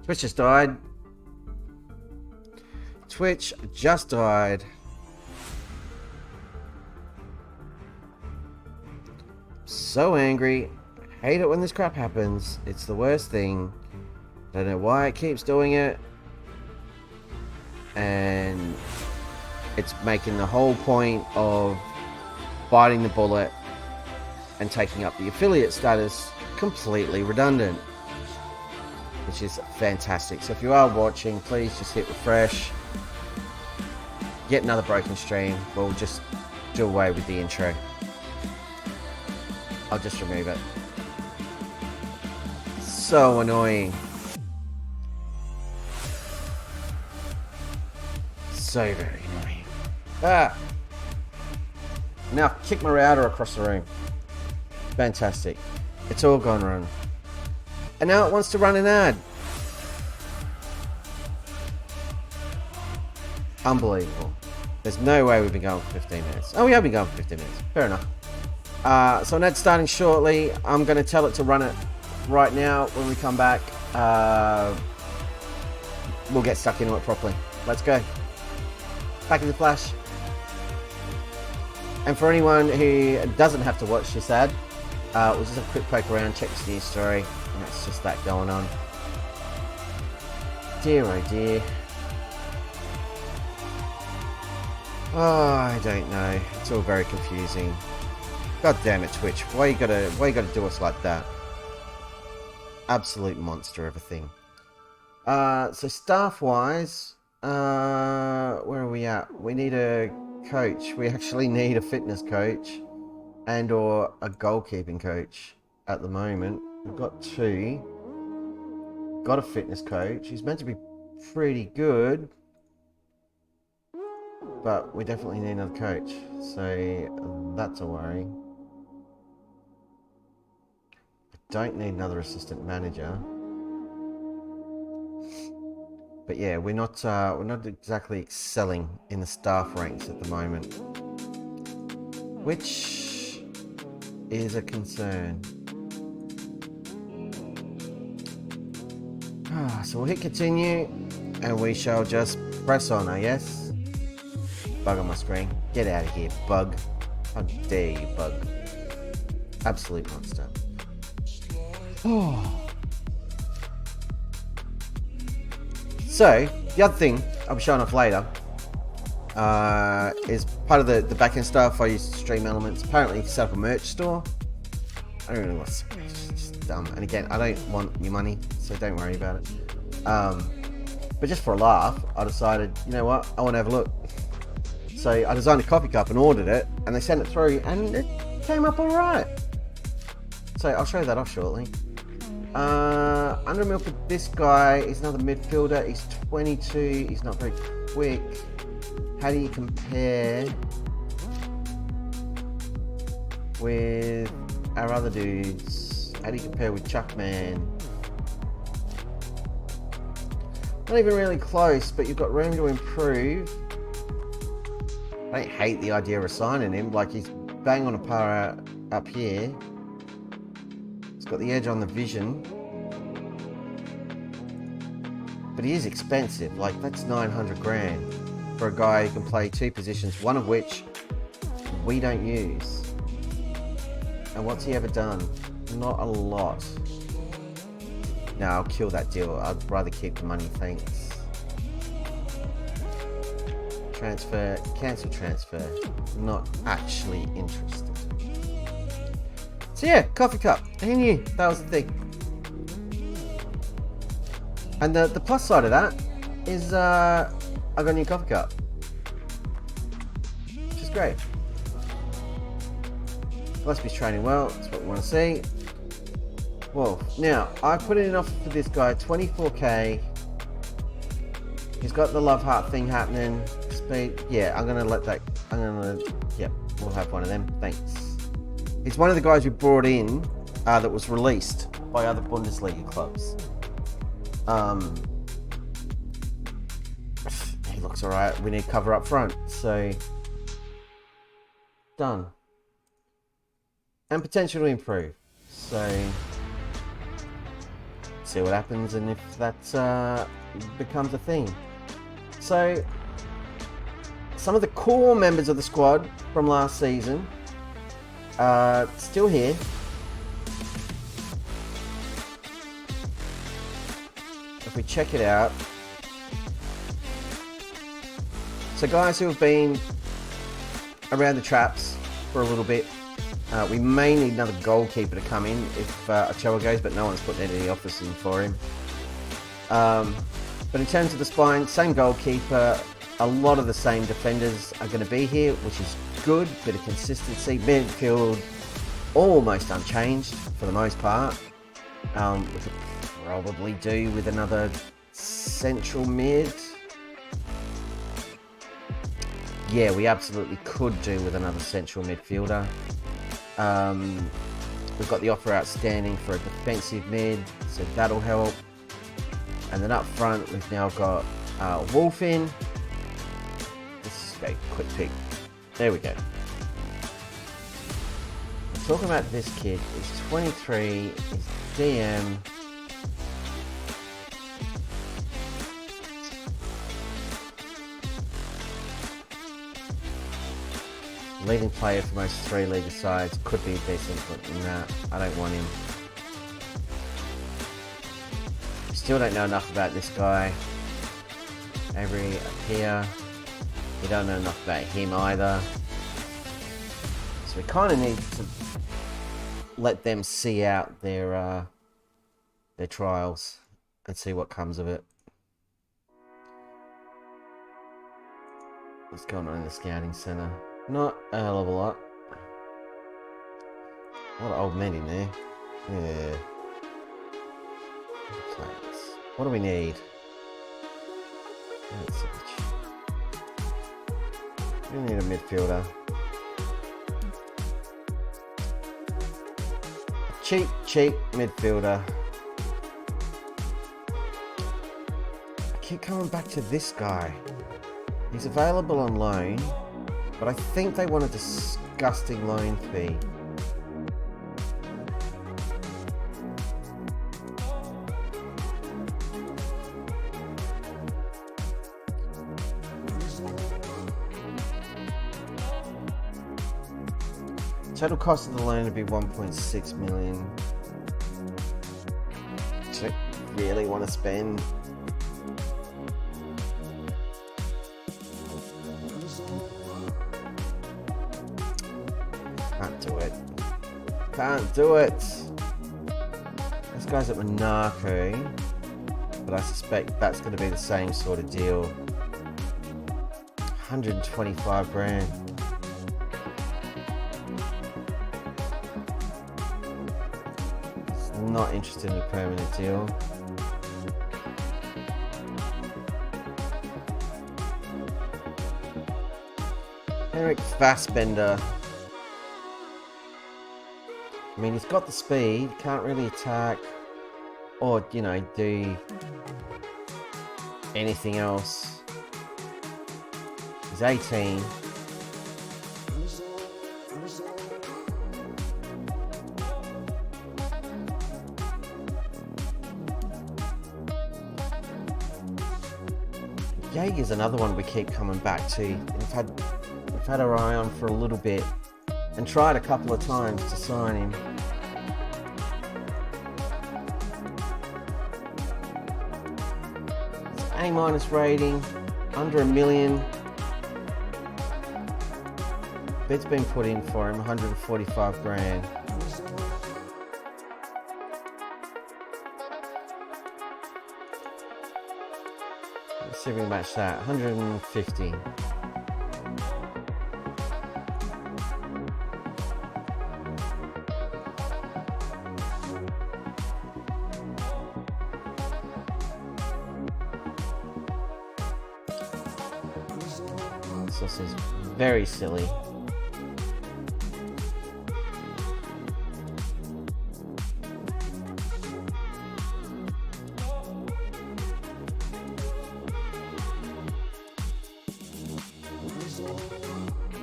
Twitch just died. Twitch just died. So angry. Hate it when this crap happens. It's the worst thing. Don't know why it keeps doing it. And it's making the whole point of biting the bullet and taking up the affiliate status completely redundant. Which is fantastic. So if you are watching, please just hit refresh. Get another broken stream. We'll just do away with the intro. I'll just remove it. So annoying. So very annoying. Ah! Now kick my router across the room. Fantastic. It's all gone wrong. And now it wants to run an ad. Unbelievable. There's no way we've been going for 15 minutes. Oh, we have been going for 15 minutes. Fair enough. So an ad's starting shortly. I'm going to tell it to run it right now. When we come back, we'll get stuck into it properly. Let's go. Back in the flash. And for anyone who doesn't have to watch this ad, we'll just have a quick poke around, check this news story, and that's just that going on. Dear oh dear. Oh, I don't know. It's all very confusing. God damn it, Twitch. Why you gotta do us like that? Absolute monster of a thing. So staff-wise, where are we at? We need a coach. We actually need a fitness coach and or a goalkeeping coach at the moment. We've got two. Got a fitness coach. He's meant to be pretty good, but we definitely need another coach. So that's a worry. I don't need another assistant manager. But yeah, we're not exactly excelling in the staff ranks at the moment, which is a concern. So we'll hit continue, and we shall just press on, I guess. Bug on my screen. Get out of here, bug. How dare you, bug. Absolute monster. Oh. So, the other thing I'll be showing off later is part of the back-end stuff. I use Stream Elements. Apparently, you can set up a merch store. I don't really want to. It's just dumb. And again, I don't want your money, so don't worry about it. But just for a laugh, I decided, you know what? I want to have a look. So I designed a coffee cup and ordered it, and they sent it through, and it came up all right. So I'll show that off shortly. Under mil for this guy. He's another midfielder. He's 22. He's not very quick. How do you compare with our other dudes? How do you compare with Chuckman? Not even really close, but you've got room to improve. I don't hate the idea of signing him. Like, he's bang on a par up here. He's got the edge on the vision. But he is expensive. Like, that's 900 grand for a guy who can play two positions, one of which we don't use. And what's he ever done? Not a lot. No, I'll kill that deal. I'd rather keep the money, thanks. Transfer, cancel transfer. Not actually interested. So yeah, coffee cup. Who knew that was the thing? And the plus side of that is I got a new coffee cup, which is great. Gillespie's training well. That's what we want to see. Well, now I put in an offer for this guy, 24k. He's got the love heart thing happening. Speed, yeah. I'm gonna let that. Yep, we'll have one of them. Thanks. He's one of the guys we brought in that was released by other Bundesliga clubs. He looks alright. We need cover up front, so done. And potential to improve. So see what happens and if that becomes a thing. So, some of the core members of the squad from last season are still here. If we check it out, so guys who have been around the traps for a little bit, we may need another goalkeeper to come in if Ochoa goes, but no one's putting any offers in for him. But in terms of the spine, same goalkeeper, a lot of the same defenders are going to be here, which is good, bit of consistency. Midfield almost unchanged for the most part. We could probably do with another central mid. Yeah, we absolutely could do with another central midfielder. We've got the offer outstanding for a defensive mid, so that'll help. And then up front, we've now got Wolf in. Let's just go quick pick. There we go. I'm talking about this kid. He's 23. He's DM. Leading player for most 3 league sides, could be decent, but nah, I don't want him. Still don't know enough about this guy. Avery up here. We don't know enough about him either. So we kind of need to let them see out their trials and see what comes of it. What's going on in the scouting centre? Not a hell of a lot. A lot of old men in there. Yeah. What do we need? We need a midfielder. Cheap midfielder. I keep coming back to this guy. He's available on loan, but I think they want a disgusting loan fee. Total cost of the loan would be 1.6 million. Do I really want to spend? Can't do it. Can't do it. This guy's at Monaco, but I suspect that's going to be the same sort of deal. 125 grand. Not interested in a permanent deal. Eric Fassbender. I mean, he's got the speed, can't really attack or, you know, do anything else. He's 18. Jaeger's another one we keep coming back to. We've had our eye on for a little bit and tried a couple of times to sign him. It's A- rating, under $1 million. Bid's been put in for him, 145 grand. Let's see if we can match that. 150. This is very silly.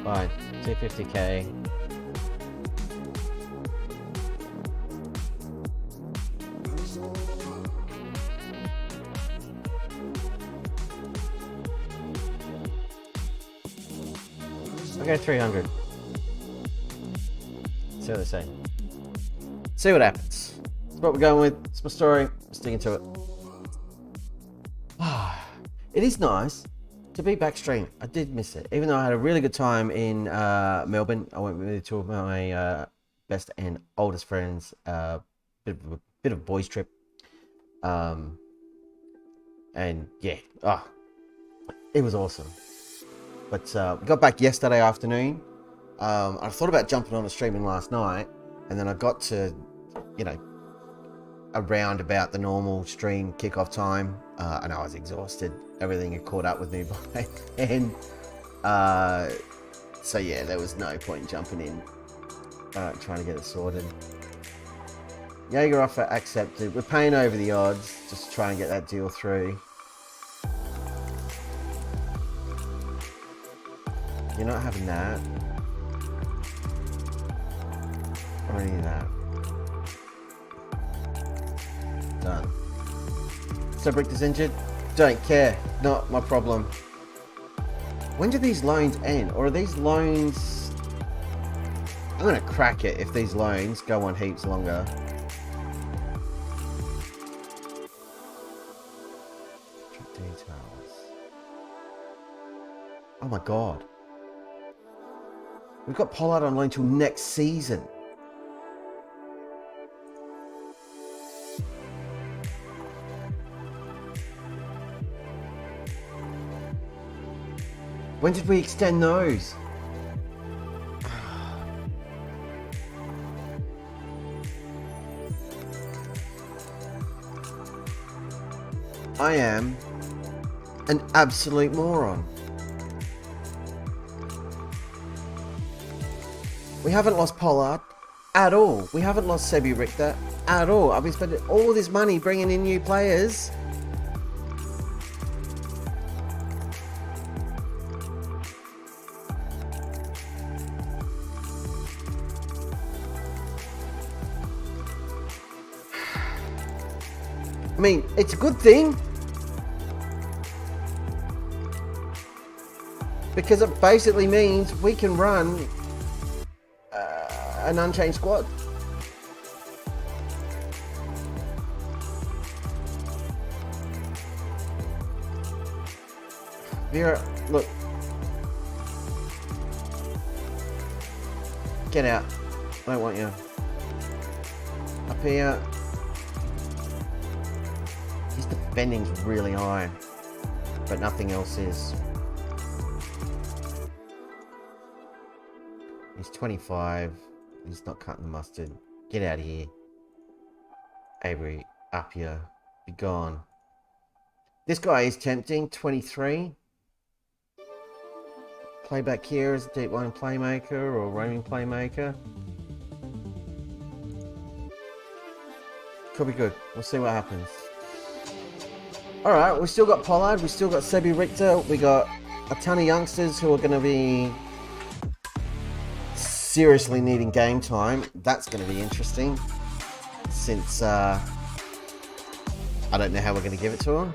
Fine, 250k. I'll go 300. See what they say. See what happens. That's what we're going with. It's my story. I'm sticking to it. It is nice to be backstream. I did miss it. Even though I had a really good time in Melbourne. I went with two of my best and oldest friends. Bit of a boys trip. And yeah, it was awesome. But we got back yesterday afternoon. I thought about jumping on a streaming last night, and then I got to, around about the normal stream kickoff time, and I was exhausted. Everything had caught up with me by then. So yeah, there was no point in jumping in, trying to get it sorted. Jaeger offer accepted. We're paying over the odds just to try and get that deal through. You're not having that. Or any of that. Done. So Brick's injured? Don't care. Not my problem. When do these loans end? Or are these loans... I'm going to crack it if these loans go on heaps longer. Details. Oh my god. We've got Pollard on loan till next season. When did we extend those? I am an absolute moron. We haven't lost Pollard at all. We haven't lost Sebi Richter at all. I've been spending all this money bringing in new players. I mean, it's a good thing. Because it basically means we can run an unchanged squad. Vera, look. Get out. I don't want you. Up here. His defending's really high, but nothing else is. He's 25. He's not cutting the mustard. Get out of here. Avery, up here. Be gone. This guy is tempting. 23. Play back here as a deep line playmaker or roaming playmaker. Could be good. We'll see what happens. Alright, we still got Pollard. We still got Sebi Richter. We got a ton of youngsters who are going to be seriously needing game time. That's going to be interesting, since I don't know how we're going to give it to them.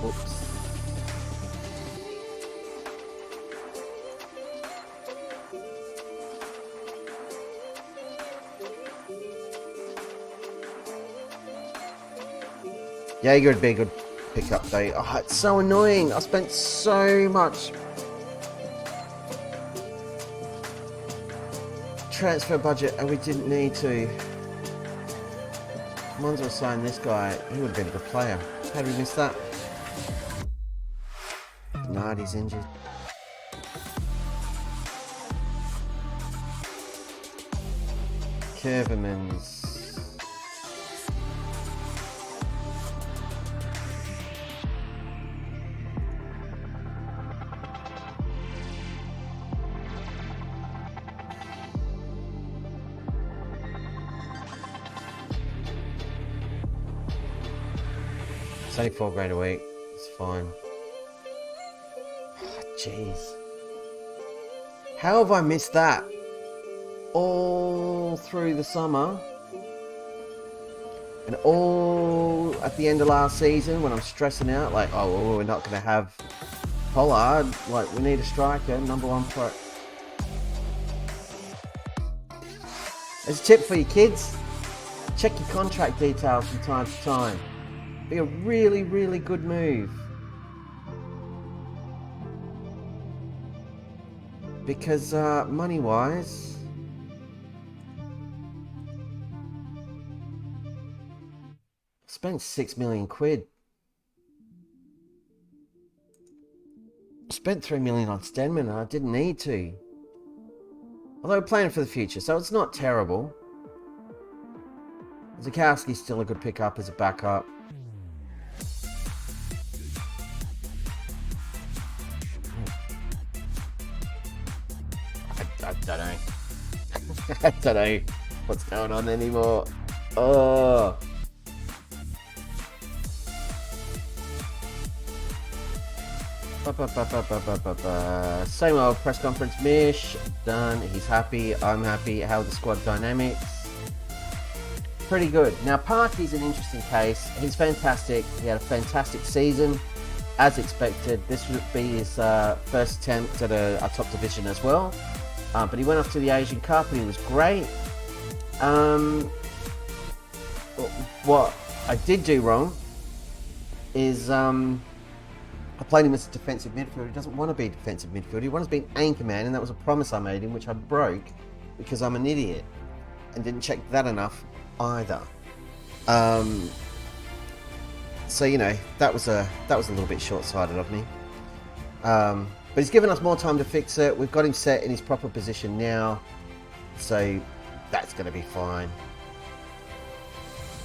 Oops. Jaeger would be a good pickup though. Oh, it's so annoying. I spent so much transfer budget and we didn't need to. Might as well sign this guy. He would have been a good player. How did we miss that? Nardi's injured. Kerverman's. It's only $4,000 a week. It's fine. Oh, jeez. How have I missed that? All through the summer. And all at the end of last season when I'm stressing out. Like, oh, well, we're not going to have Pollard, like, we need a striker, number 1 pro. As a tip for your kids, check your contract details from time to time. Be a really, really good move. Because money-wise, I spent 6 million quid. I spent 3 million on Stenman and I didn't need to. Although we're playing for the future, so it's not terrible. Zakowski's still a good pickup as a backup. I don't know. I don't know what's going on anymore. Oh. Same old press conference. Mish done. He's happy. I'm happy. How are the squad dynamics? Pretty good. Now Parky's an interesting case. He's fantastic. He had a fantastic season, as expected. This would be his first attempt at a top division as well. But he went off to the Asian Cup and he was great. What I did do wrong is I played him as a defensive midfielder. He doesn't want to be a defensive midfielder. He wants to be an anchor man, and that was a promise I made him, which I broke because I'm an idiot and didn't check that enough either. So you know, that was a little bit short-sighted of me. But he's given us more time to fix it. We've got him set in his proper position now, so that's going to be fine.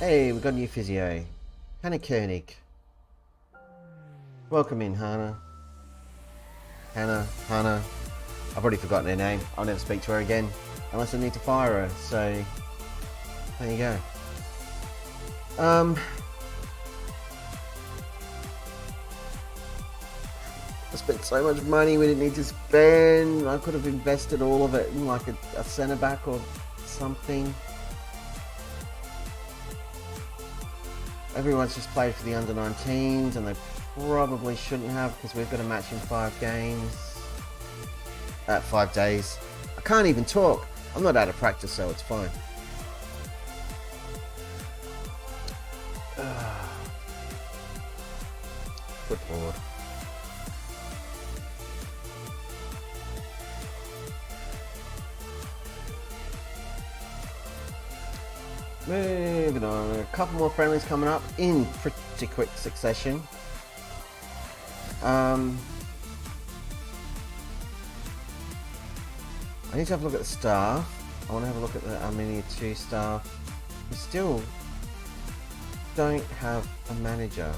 Hey, we've got a new physio, Hannah Koenig. Welcome in, Hannah. Hannah. I've already forgotten her name. I'll never speak to her again unless I need to fire her. So there you go. I spent so much money we didn't need to spend. I could have invested all of it in like a centre back or something. Everyone's just played for the under-19s and they probably shouldn't have, because we've got a match in 5 days. I can't even talk. I'm not out of practice, so it's fine. Good lord. Moving on, a couple more friendlies coming up in pretty quick succession. I need to have a look at the staff. I want to have a look at the Arminia 2 staff. We still don't have a manager.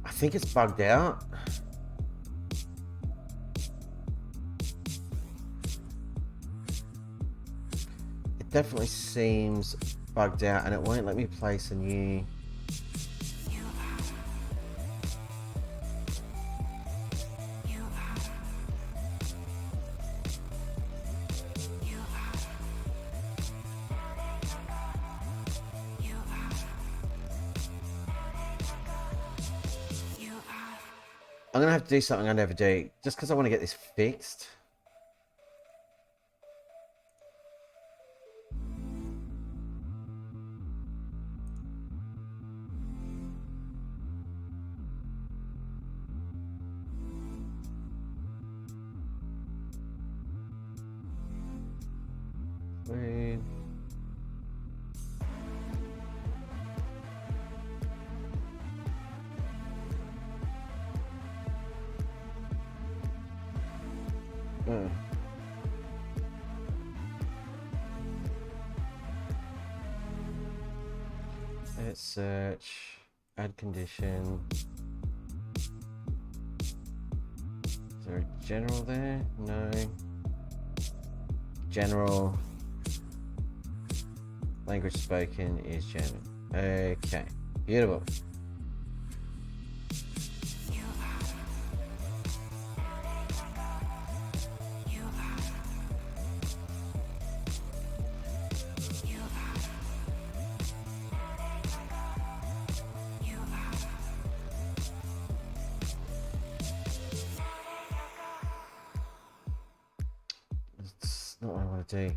I think it's bugged out. It definitely seems bugged out, and it won't let me place a new. I'm going to have to do something I never do, just because I want to get this fixed. Wait. Edit search, add condition. there a general there? No. General. Language spoken is German. Okay. Beautiful. That's not what I want to do.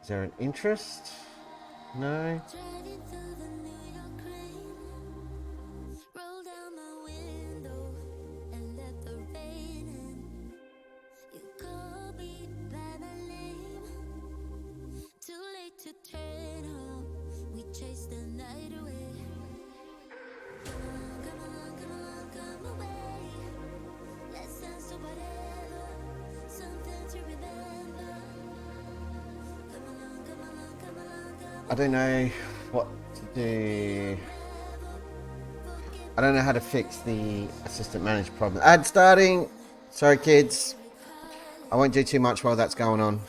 Is there an interest? No. I don't know what to do. I don't know how to fix the assistant manager problem. Ad starting. Sorry, kids. I won't do too much while that's going on.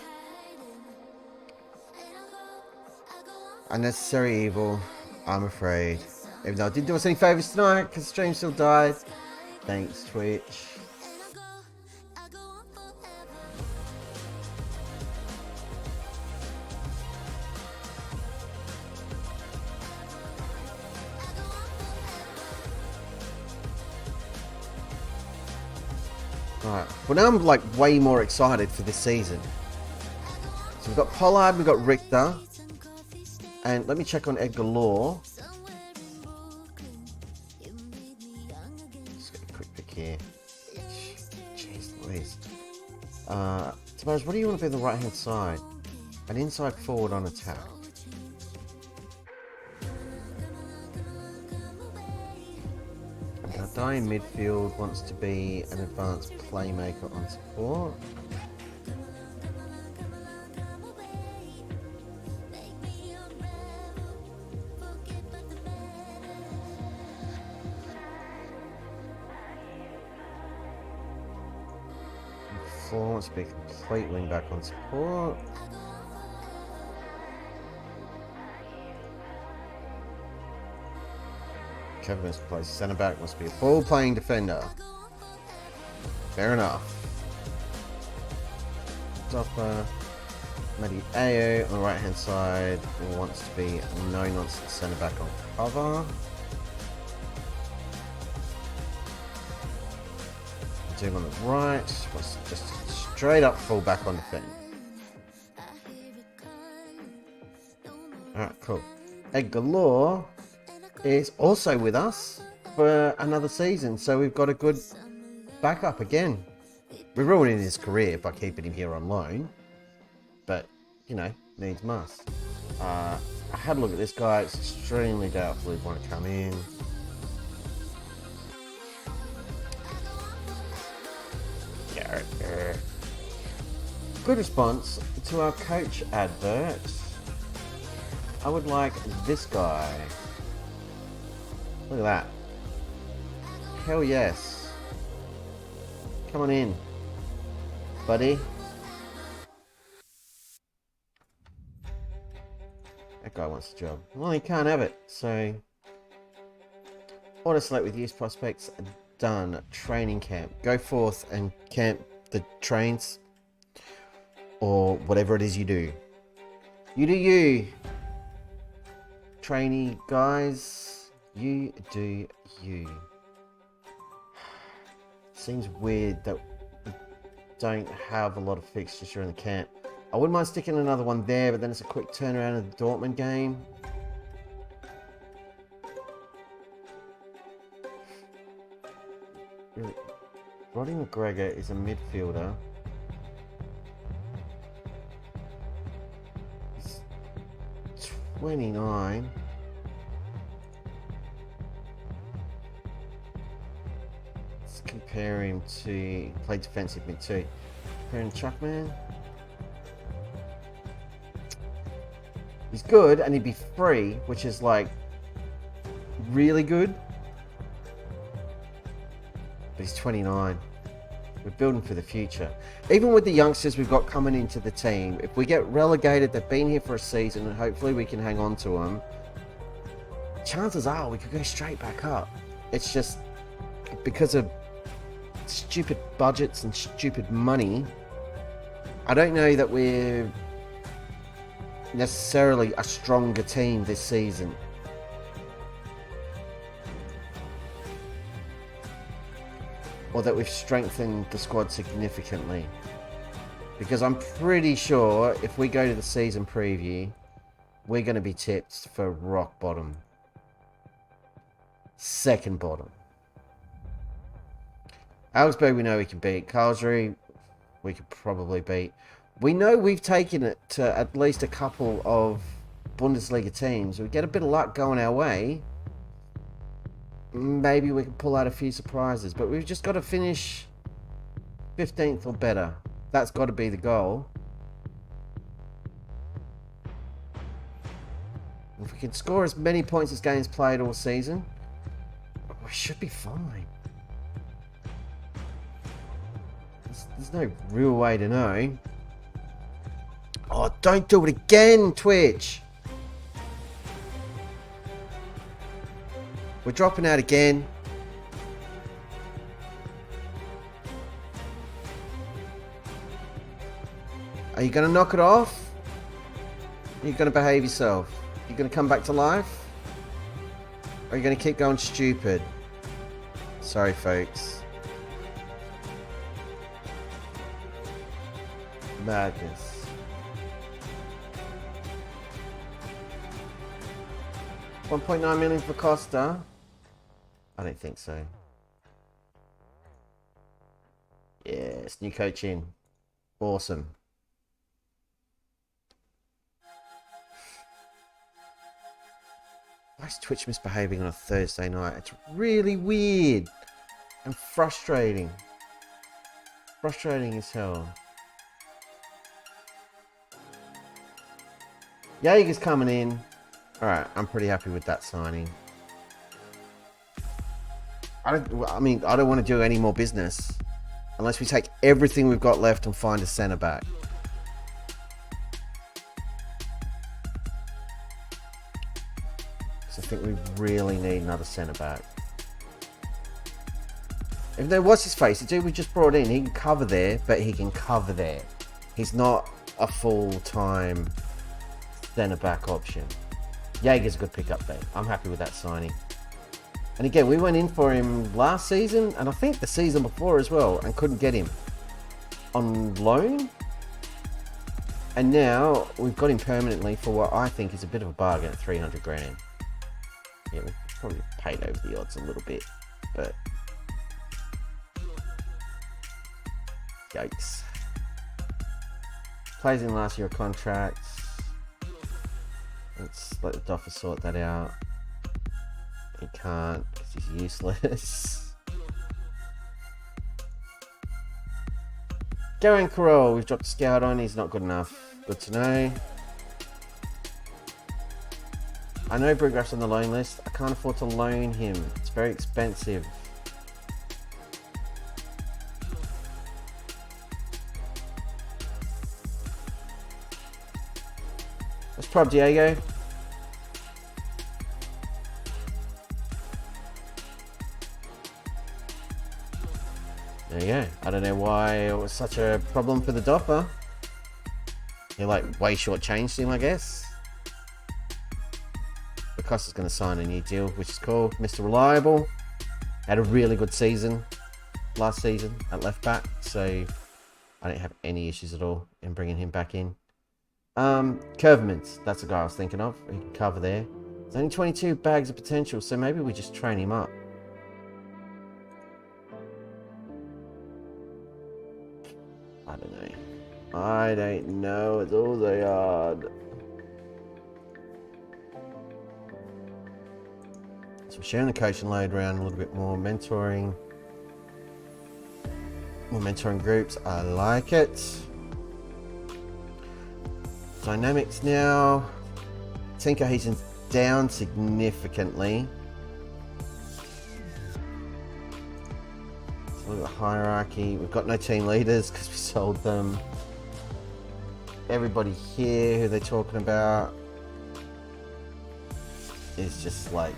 Unnecessary evil, I'm afraid. Even though I didn't do us any favours tonight because the stream still died. Thanks, Twitch. Right. Well, now I'm like way more excited for this season. So we've got Pollard, we've got Richter, and let me check on Edgar Law. Just get a quick pick here. Jeez Louise. Tobias, what do you want to be on the right hand side? An inside forward on attack. Guy in midfield wants to be an advanced playmaker on support. Four wants to be a complete wing back on support. Kevin must play centre back, must be a ball playing defender. Fair enough. Stopper. Matty Ayo on the right hand side wants to be no nonsense centre back on cover. Zoom on the right, wants to just straight up full back on defend. Alright, cool. Edgar Law is also with us for another season, so we've got a good backup again. We're ruining his career by keeping him here on loan, but you know, needs must. I had a look at this guy. It's extremely doubtful he'd want to come in. Good response to our coach advert. I would like this guy. Look at that. Hell yes. Come on in, buddy. That guy wants the job. Well, he can't have it, so... Auto select with youth prospects done. Training camp. Go forth and camp the trains. Or whatever it is you do. You do you. Trainee guys. You do you. Seems weird that we don't have a lot of fixtures during the camp. I wouldn't mind sticking another one there, but then it's a quick turnaround of the Dortmund game. Really, Roddy McGregor is a midfielder. 29. Let's compare him to play defensive mid too. Comparing Chuckman. He's good and he'd be free, which is like really good. But he's 29. We're building for the future. Even with the youngsters we've got coming into the team, if we get relegated, they've been here for a season and hopefully we can hang on to them. Chances are we could go straight back up. It's just because of stupid budgets and stupid money. I don't know that we're necessarily a stronger team this season. Or that we've strengthened the squad significantly. Because I'm pretty sure if we go to the season preview, we're going to be tipped for rock bottom. Second bottom. Augsburg we know we can beat. Karlsruhe we could probably beat. We know we've taken it to at least a couple of Bundesliga teams. We get a bit of luck going our way. Maybe we can pull out a few surprises. But we've just got to finish 15th or better. That's got to be the goal. If we can score as many points as games played all season, we should be fine. There's no real way to know. Oh, don't do it again, Twitch. We're dropping out again. Are you going to knock it off? Are you going to behave yourself? Are you going to come back to life? Or are you going to keep going stupid? Sorry, folks. Madness. $1.9 million for Costa. I don't think so. Yes, new coach in. Awesome. Why is Twitch misbehaving on a Thursday night? It's really weird and frustrating. Frustrating as hell. Jaeger's coming in. Alright, I'm pretty happy with that signing. I don't want to do any more business unless we take everything we've got left and find a centre back. So I think we really need another centre back. If there was his face, the dude we just brought in, he can cover there, but he can cover there. He's not a full-time centre back option. Jaeger's a good pickup though. I'm happy with that signing. And again, we went in for him last season, and I think the season before as well, and couldn't get him on loan. And now we've got him permanently for what I think is a bit of a bargain at 300 grand. Yeah, we probably paid over the odds a little bit, but yikes. Plays in last year contracts. Let's let the Doffer sort that out. He can't because he's useless. Garen Carroll, we've dropped a scout on. He's not good enough. Good to know. I know Bruggraff's on the loan list. I can't afford to loan him. It's very expensive. Let's prob Diego. There you go. I don't know why it was such a problem for the Doffer. You're like way shortchanged him, I guess. Costa's going to sign a new deal, which is cool. Mr. Reliable. Had a really good season last season at left back, so I don't have any issues at all in bringing him back in. Curvemans, that's the guy I was thinking of. He can cover there. There's only 22 bags of potential, so maybe we just train him up. I don't know. I don't know. It's all they are. sharing the coaching load around a little bit more, mentoring. More mentoring groups, I like it. Dynamics now. Team cohesion's down significantly. Let's look at the hierarchy. We've got no team leaders because we sold them. Everybody here who they're talking about is just like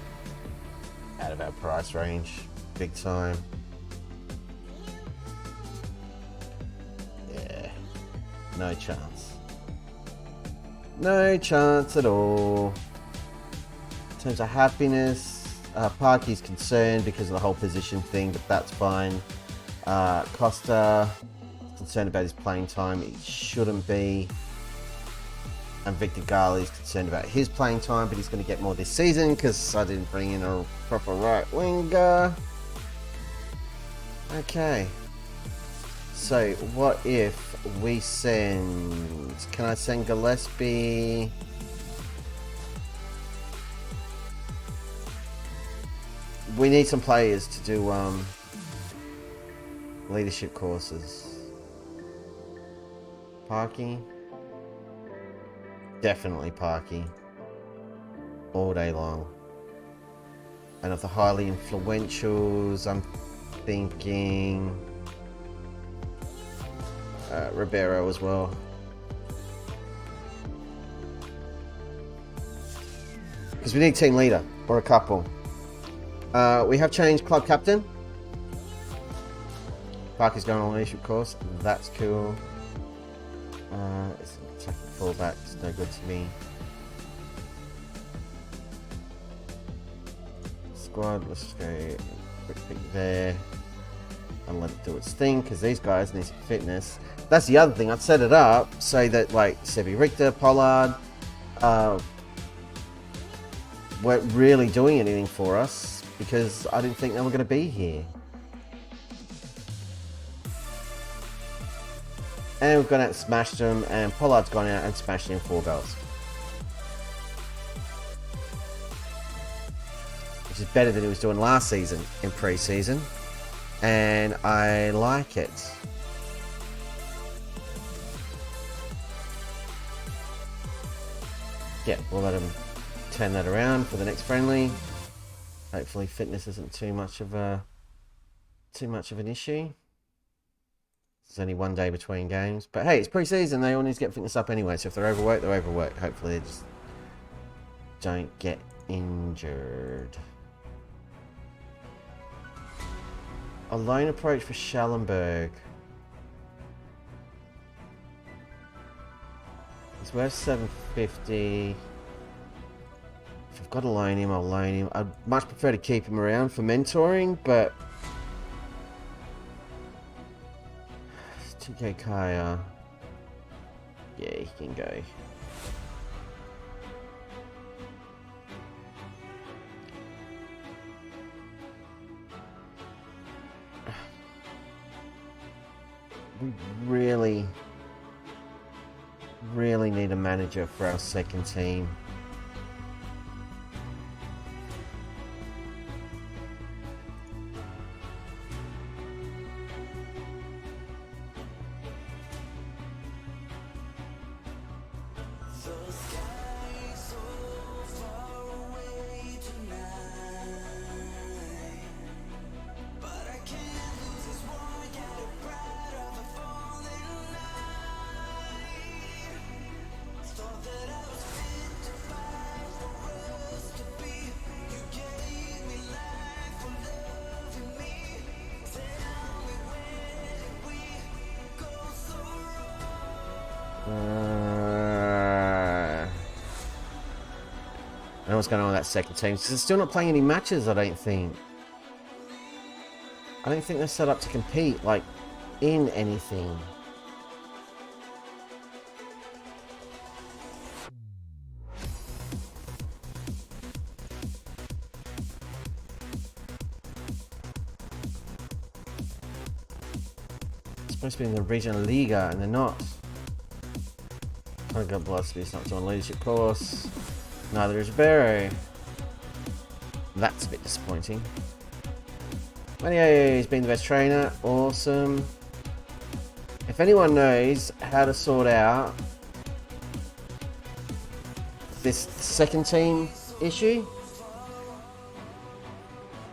out of our price range, big time. Yeah, no chance. No chance at all. In terms of happiness, Parky's concerned because of the whole position thing, but that's fine. Costa is concerned about his playing time. It shouldn't be. And Victor Gali is concerned about his playing time, but he's going to get more this season because I didn't bring in a proper right winger. Okay. So what if we send... Can I send Gillespie? We need some players to do leadership courses. Parky? Definitely Parky. All day long. And of the highly influentials, I'm thinking... Ribeiro as well. Because we need team leader or a couple. We have changed club captain. Parker's going on a leadership course. That's cool. It's attacking fullback. It's no good to me. Squad. Let's just go quick pick there and let it do its thing because these guys need some fitness. That's the other thing. I'd set it up so that like Sebi Richter, Pollard weren't really doing anything for us because I didn't think they were going to be here. And we've gone out and smashed them, and Pollard's gone out and smashed in 4 goals. Which is better than he was doing last season in pre-season. And I like it. Yeah, we'll let him turn that around for the next friendly. Hopefully fitness isn't too much of an issue. There's only 1 day between games. But hey, it's pre-season, they all need to get fitness up anyway. So if they're overworked, they're overworked. Hopefully they just don't get injured. A loan approach for Schallenberg. He's worth 750. If I've got to loan him, I'll loan him. I'd much prefer to keep him around for mentoring, but TK Kaya. Yeah, he can go. We really need a manager for our second team. I don't know what's going on with that second team. They're still not playing any matches, I don't think. I don't think they're set up to compete, like, in anything. It's supposed to be in the Regional Liga, and they're not. I've got Velocity's not doing leadership course. Neither is Barry. That's a bit disappointing. Anyway, he's been the best trainer. Awesome. If anyone knows how to sort out this second team issue,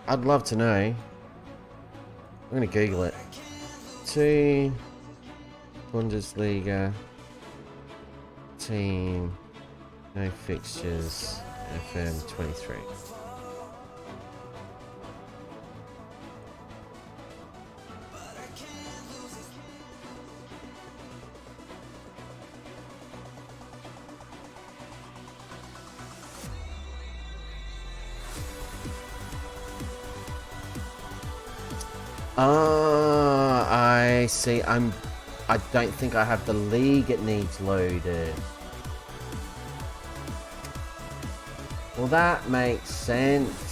I'd love to know. I'm going to Google it. 2 Bundesliga team, no fixtures, FM23. I see. I don't think I have the league it needs loaded. Well, that makes sense.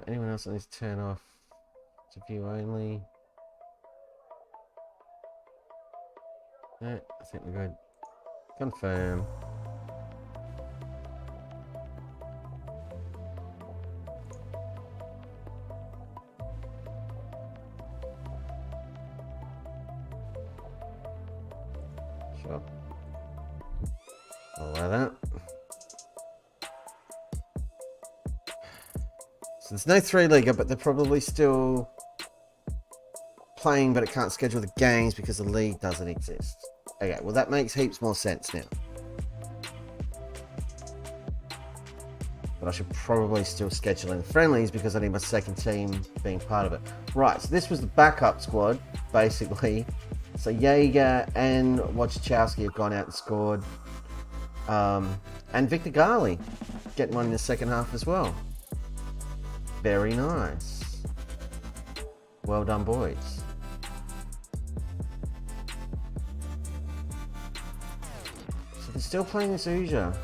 Anyone else that needs to turn off to view only? No, I think we're good. Confirm. Sure. I'll allow that. So there's no 3-leaguer, but they're probably still playing, but it can't schedule the games because the league doesn't exist. Okay, well that makes heaps more sense now. But I should probably still schedule in friendlies because I need my second team being part of it. Right, so this was the backup squad, basically. So Jaeger and Wojciechowski have gone out and scored. And Victor Garley getting one in the second half as well. Very nice. Well done, boys. So they're still playing this Uja.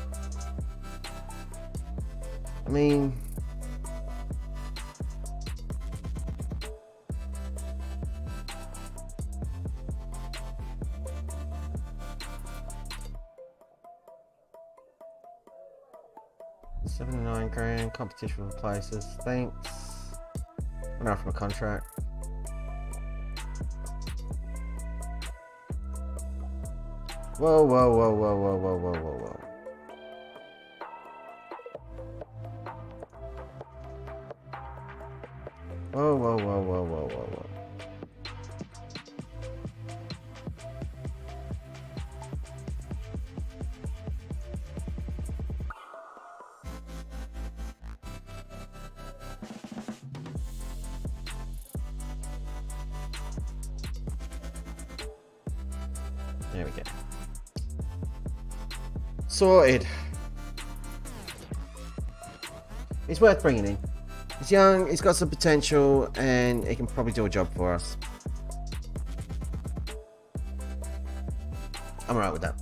I mean... £79,000 competition for places. Thanks. Run out from a contract. Whoa, whoa, whoa, whoa, whoa, whoa, whoa, whoa, whoa. Whoa, whoa, whoa, whoa, whoa, whoa, whoa. There we go. Sorted. He's worth bringing in. He's young, he's got some potential, and he can probably do a job for us. I'm alright with that.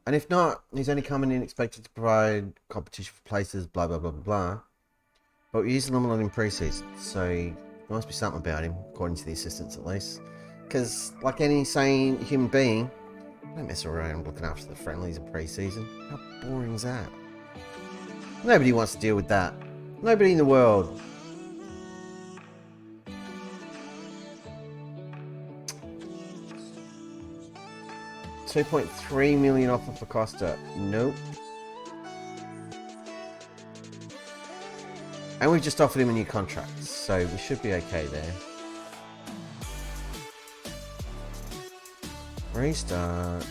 And if not, he's only coming in expected to provide competition for places, blah, blah, blah, blah, blah. But we're using him a lot in pre-season, so there must be something about him, according to the assistants at least. Because, like any sane human being, don't mess around looking after the friendlies in pre-season. How boring is that? Nobody wants to deal with that. Nobody in the world. $2.3 million offer for Costa. Nope. And we've just offered him a new contract, so we should be okay there. Restart.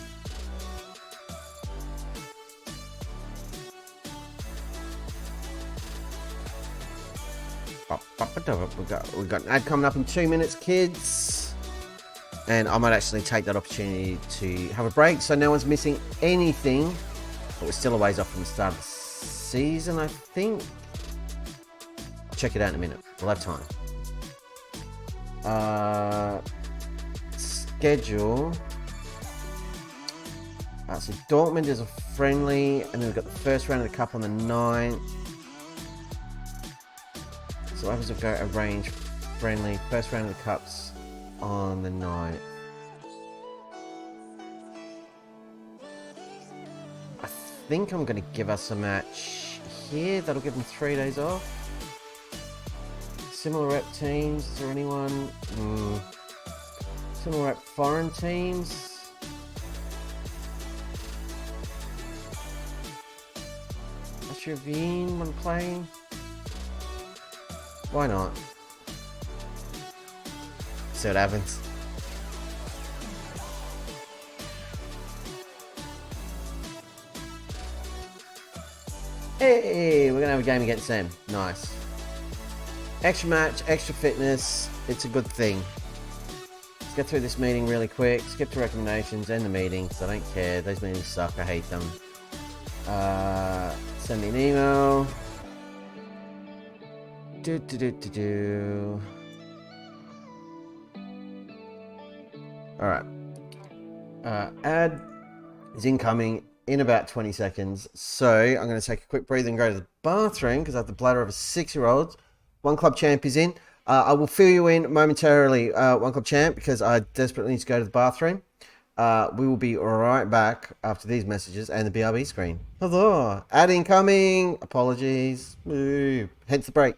We've got an ad coming up in 2 minutes, kids. And I might actually take that opportunity to have a break so no one's missing anything. But we're still a ways off from the start of the season, I think. I'll check it out in a minute. We'll have time. Schedule. So Dortmund is a friendly, and then we've got the first round of the cup on the 9th. So what happens if we go arrange friendly, first round of the cups on the 9th? I think I'm going to give us a match here. That'll give them 3 days off. Similar rep teams, is there anyone? Similar rep foreign teams. Ravine when playing. Why not? See what happens. Hey, we're gonna have a game against them. Nice. Extra match, extra fitness. It's a good thing. Let's get through this meeting really quick. Skip to recommendations, end the meeting, because I don't care. Those meetings suck. I hate them. Send me an email. Alright. Ad is incoming in about 20 seconds. So I'm going to take a quick breather and go to the bathroom because I have the bladder of a 6-year-old. One Club Champ is in. I will fill you in momentarily, One Club Champ, because I desperately need to go to the bathroom. We will be right back after these messages and the BRB screen. Hello, ad incoming. Apologies. Ooh. Hence the break.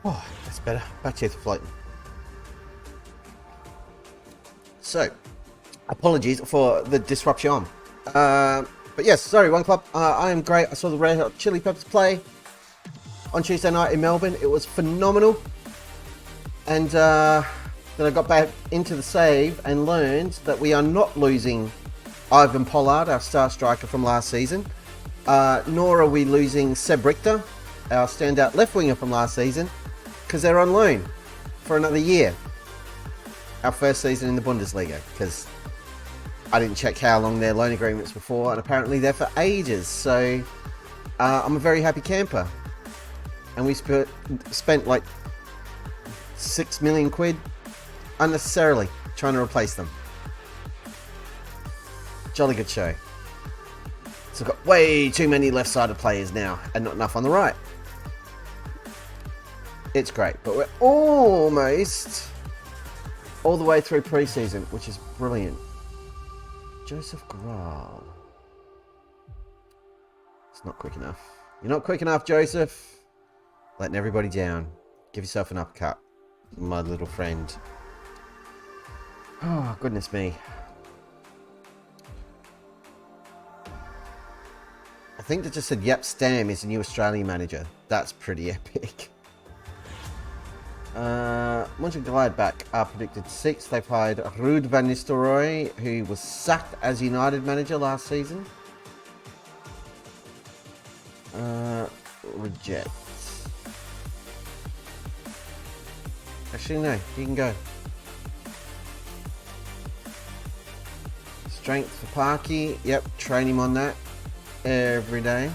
Oh, that's better. Back to floating. So, apologies for the disruption. But yes, sorry, One Club. I am great. I saw the Red Hot Chili Peppers play on Tuesday night in Melbourne. It was phenomenal. And then I got back into the save and learned that we are not losing Ivan Pollard, our star striker from last season. Nor are we losing Seb Richter, our standout left winger from last season, because they're on loan for another year. Our first season in the Bundesliga, because I didn't check how long their loan agreements were for, and apparently they're for ages. So I'm a very happy camper. And we spent like 6 million quid unnecessarily trying to replace them. Jolly good show. So we've got way too many left-sided players now, and not enough on the right. It's great, but we're almost all the way through pre-season, which is brilliant. Joseph Graal. It's not quick enough. You're not quick enough, Joseph. Letting everybody down. Give yourself an uppercut, my little friend. Oh, goodness me. I think they just said, yep, Stam is the new Australian manager. That's pretty epic. Mönchengladbach are predicted 6th. They've hired Ruud van Nistelrooy, who was sacked as United manager last season. Reject. Actually, no. You can go. Strength for Parky. Yep, train him on that every day.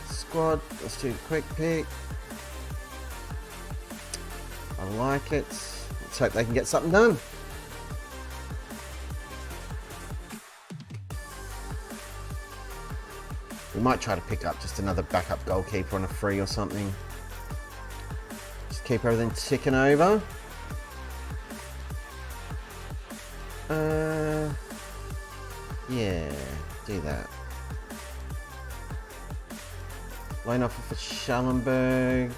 Squad. Let's do the quick pick. I like it. Let's hope they can get something done. We might try to pick up just another backup goalkeeper on a free or something. Just keep everything ticking over. Yeah, do that. Line offer for Schallenberg.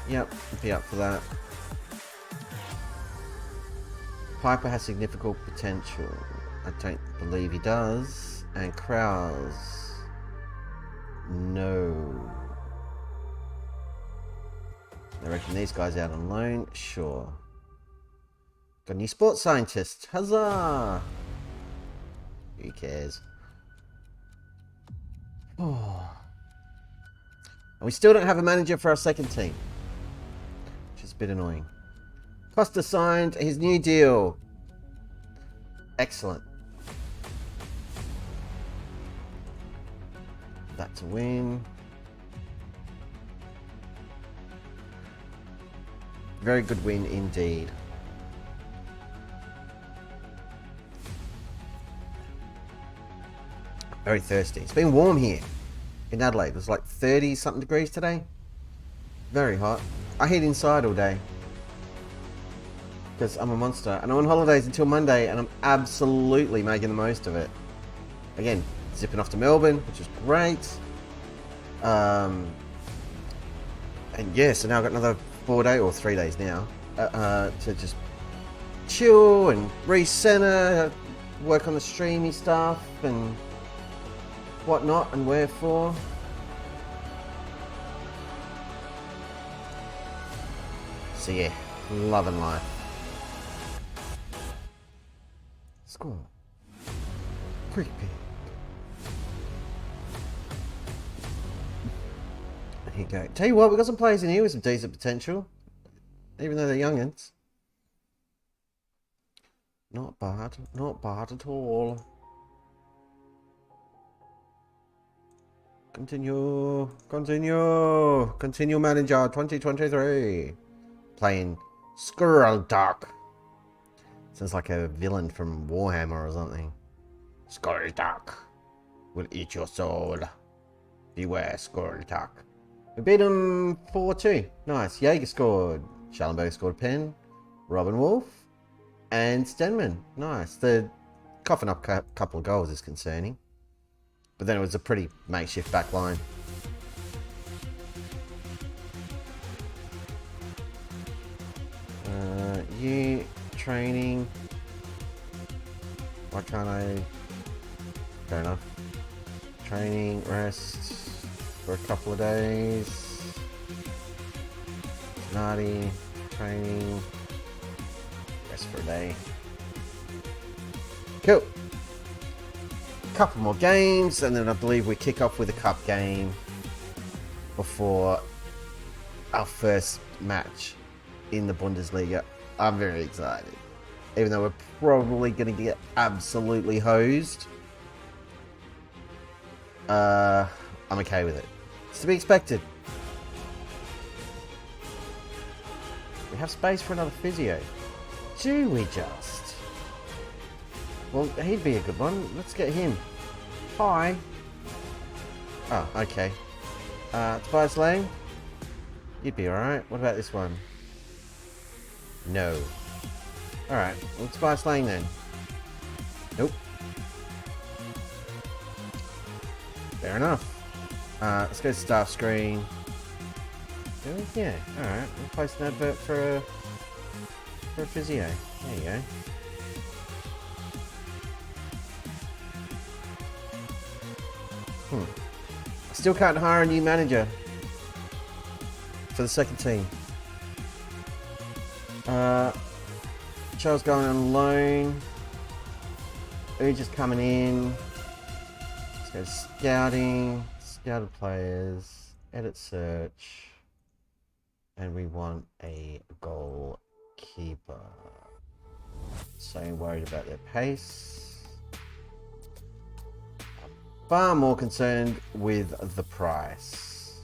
Yep, be up for that. Piper has significant potential. I don't believe he does. And Krause. No. I reckon these guys out on loan? Sure. Got a new sports scientist. Huzzah! Who cares? Oh. And we still don't have a manager for our second team. Which is a bit annoying. Costa signed his new deal. Excellent. That's a win. Very good win indeed. Very thirsty. It's been warm here in Adelaide. It was like 30 something degrees today. Very hot. I heat inside all day because I'm a monster, and I'm on holidays until Monday, and I'm absolutely making the most of it. Again, zipping off to Melbourne, which is great. And yeah, so now I've got another 4 days or 3 days now to just chill and recenter, work on the streamy stuff and whatnot and wherefore. So yeah, loving life. Score. Quick pick. Here you go. Tell you what, we've got some players in here with some decent potential, even though they're youngins. Not bad at all. Continue manager 2023. Playing Squirrel Duck. Sounds like a villain from Warhammer or something. Squirrel Duck will eat your soul. Beware, Squirrel Duck. We beat him 4-2. Nice. Jaeger scored. Schallenberg scored a pen. Robin Wolf. And Stenman. Nice. The coughing up a couple of goals is concerning. But then it was a pretty makeshift back line. You training. Why can't I? Fair enough. Training, rest for a couple of days. Naughty, training, rest for a day. Cool. Couple more games, and then I believe we kick off with a cup game before our first match in the Bundesliga. I'm very excited, even though we're probably going to get absolutely hosed. I'm okay with it. It's to be expected. We have space for another physio? Do we just? Well, he'd be a good one. Let's get him. Hi. Oh, okay. Tobias Lane? You'd be alright. What about this one? No. Alright, well, Tobias Lane then. Nope. Fair enough. Let's go to staff screen. Yeah, alright. We'll post an advert for a physio. There you go. Still can't hire a new manager for the second team. Charles going on loan. Uja's coming in. Let's go to scouting. Scouted players. Edit search. And we want a goalkeeper. So worried about their pace. Far more concerned with the price.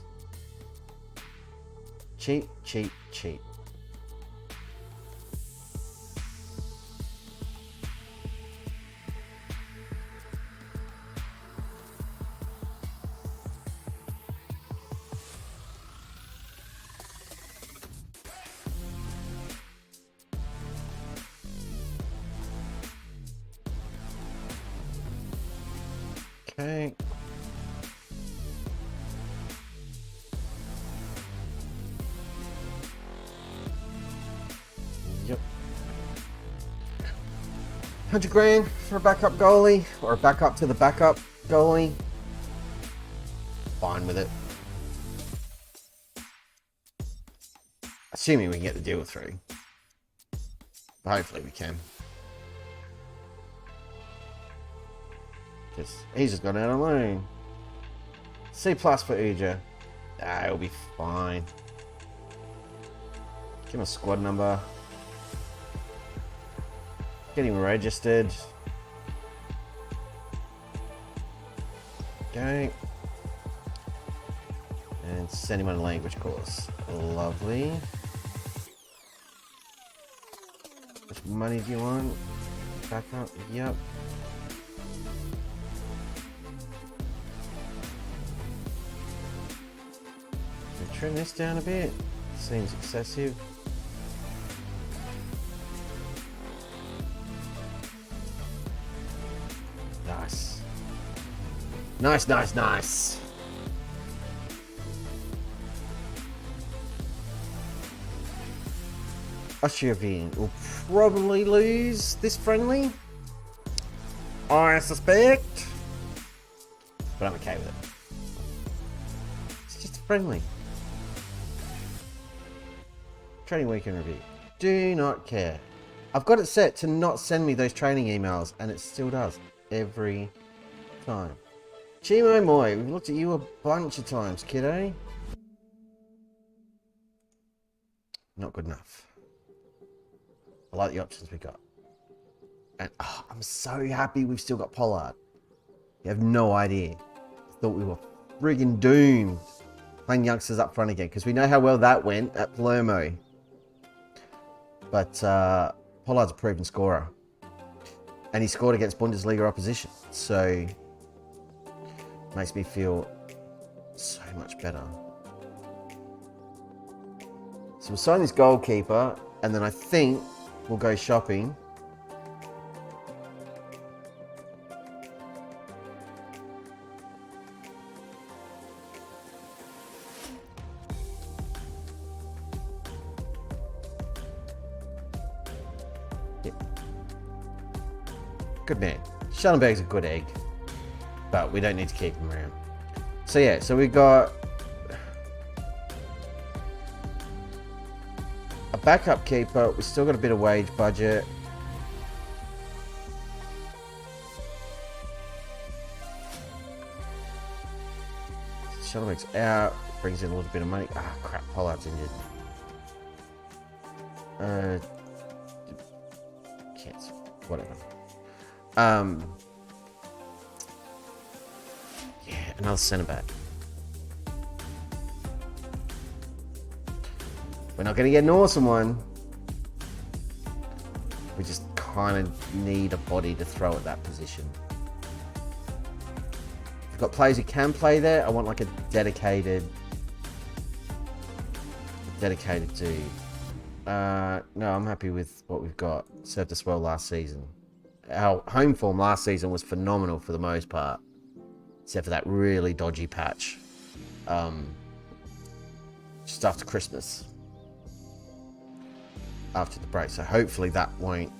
Cheap, cheap, cheap. Okay. Yep. 100 grand for a backup goalie, or a backup to the backup goalie. Fine with it. Assuming we can get the deal through. But hopefully we can. He's just gone out on loan. C+ for Uja. It'll be fine. Give him a squad number. Get him registered. Okay. And send him on a language course. Lovely. How much money do you want? Back up. Yep. Trim this down a bit. Seems excessive. Nice. Nice, nice, nice. Austria-Wien will probably lose this friendly, I suspect. But I'm okay with it. It's just a friendly. Training weekend review. Do not care. I've got it set to not send me those training emails, and it still does. Every time. Chimo Moy, we've looked at you a bunch of times, kiddo. Not good enough. I like the options we got. And I'm so happy we've still got Pollard. You have no idea. I thought we were friggin' doomed playing youngsters up front again, because we know how well that went at Palermo. But Pollard's a proven scorer. And he scored against Bundesliga opposition. So, makes me feel so much better. So we'll sign this goalkeeper, and then I think we'll go shopping. Good man. Schellenberg's a good egg, but we don't need to keep him around. So yeah, so we got a backup keeper. We still got a bit of wage budget. Schellenberg's out. Brings in a little bit of money. Ah, crap. Pollard's injured. Cancel. Whatever. Yeah, another centre back. We're not going to get an awesome one, We just kind of need a body to throw at that position. If we've got players who can play there, I want like a dedicated dude. No, I'm happy with what we've got. Served us well last season. Our home form last season was phenomenal for the most part, except for that really dodgy patch just after Christmas, after the break. So hopefully that won't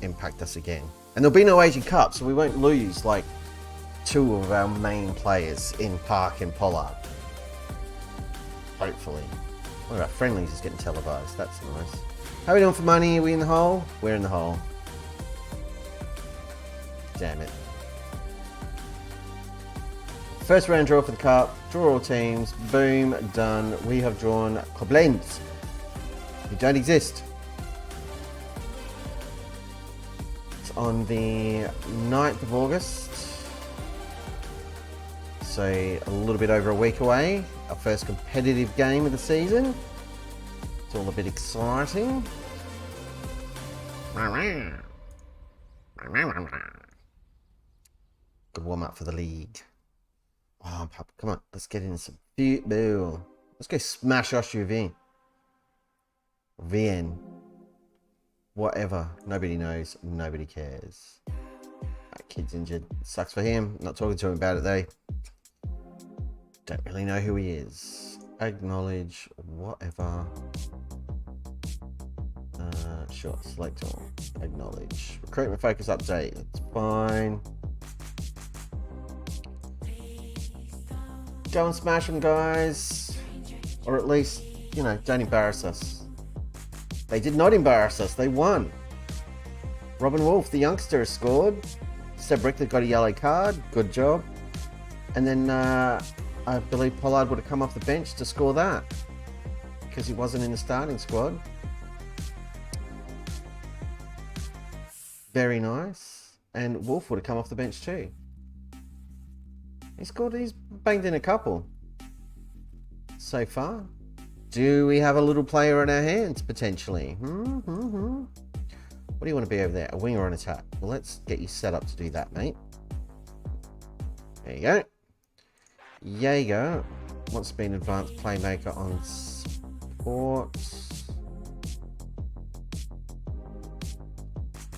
impact us again. And there'll be no Asian Cup, so we won't lose like 2 of our main players in Park and Pollard. Hopefully. One of our friendlies is getting televised. That's nice. How are we doing for money? Are we in the hole? We're in the hole. Damn it. First round draw for the cup. Draw all teams. Boom. Done. We have drawn Koblenz, who don't exist. It's on the 9th of August. So a little bit over a week away. Our first competitive game of the season. It's all a bit exciting. Good warm up for the league. Oh, come on, let's get in some football. Let's go smash Austria Wien. Whatever. Nobody knows. Nobody cares. That kid's injured. Sucks for him. Not talking to him about it though. Don't really know who he is. Acknowledge. Whatever. Sure. Select all. Acknowledge. Recruitment focus update. That's fine. Go and smash them, guys. Or at least, you know, don't embarrass us. They did not embarrass us. They won. Robin Wolf, the youngster, has scored. Seb Richter got a yellow card. Good job. And then I believe Pollard would have come off the bench to score that because he wasn't in the starting squad. Very nice. And Wolf would have come off the bench too. He's banged in a couple so far. Do we have a little player in our hands potentially? What do you want to be over there? A winger on attack? Well, let's get you set up to do that, mate. There you go. Jaeger wants to be an advanced playmaker on sports.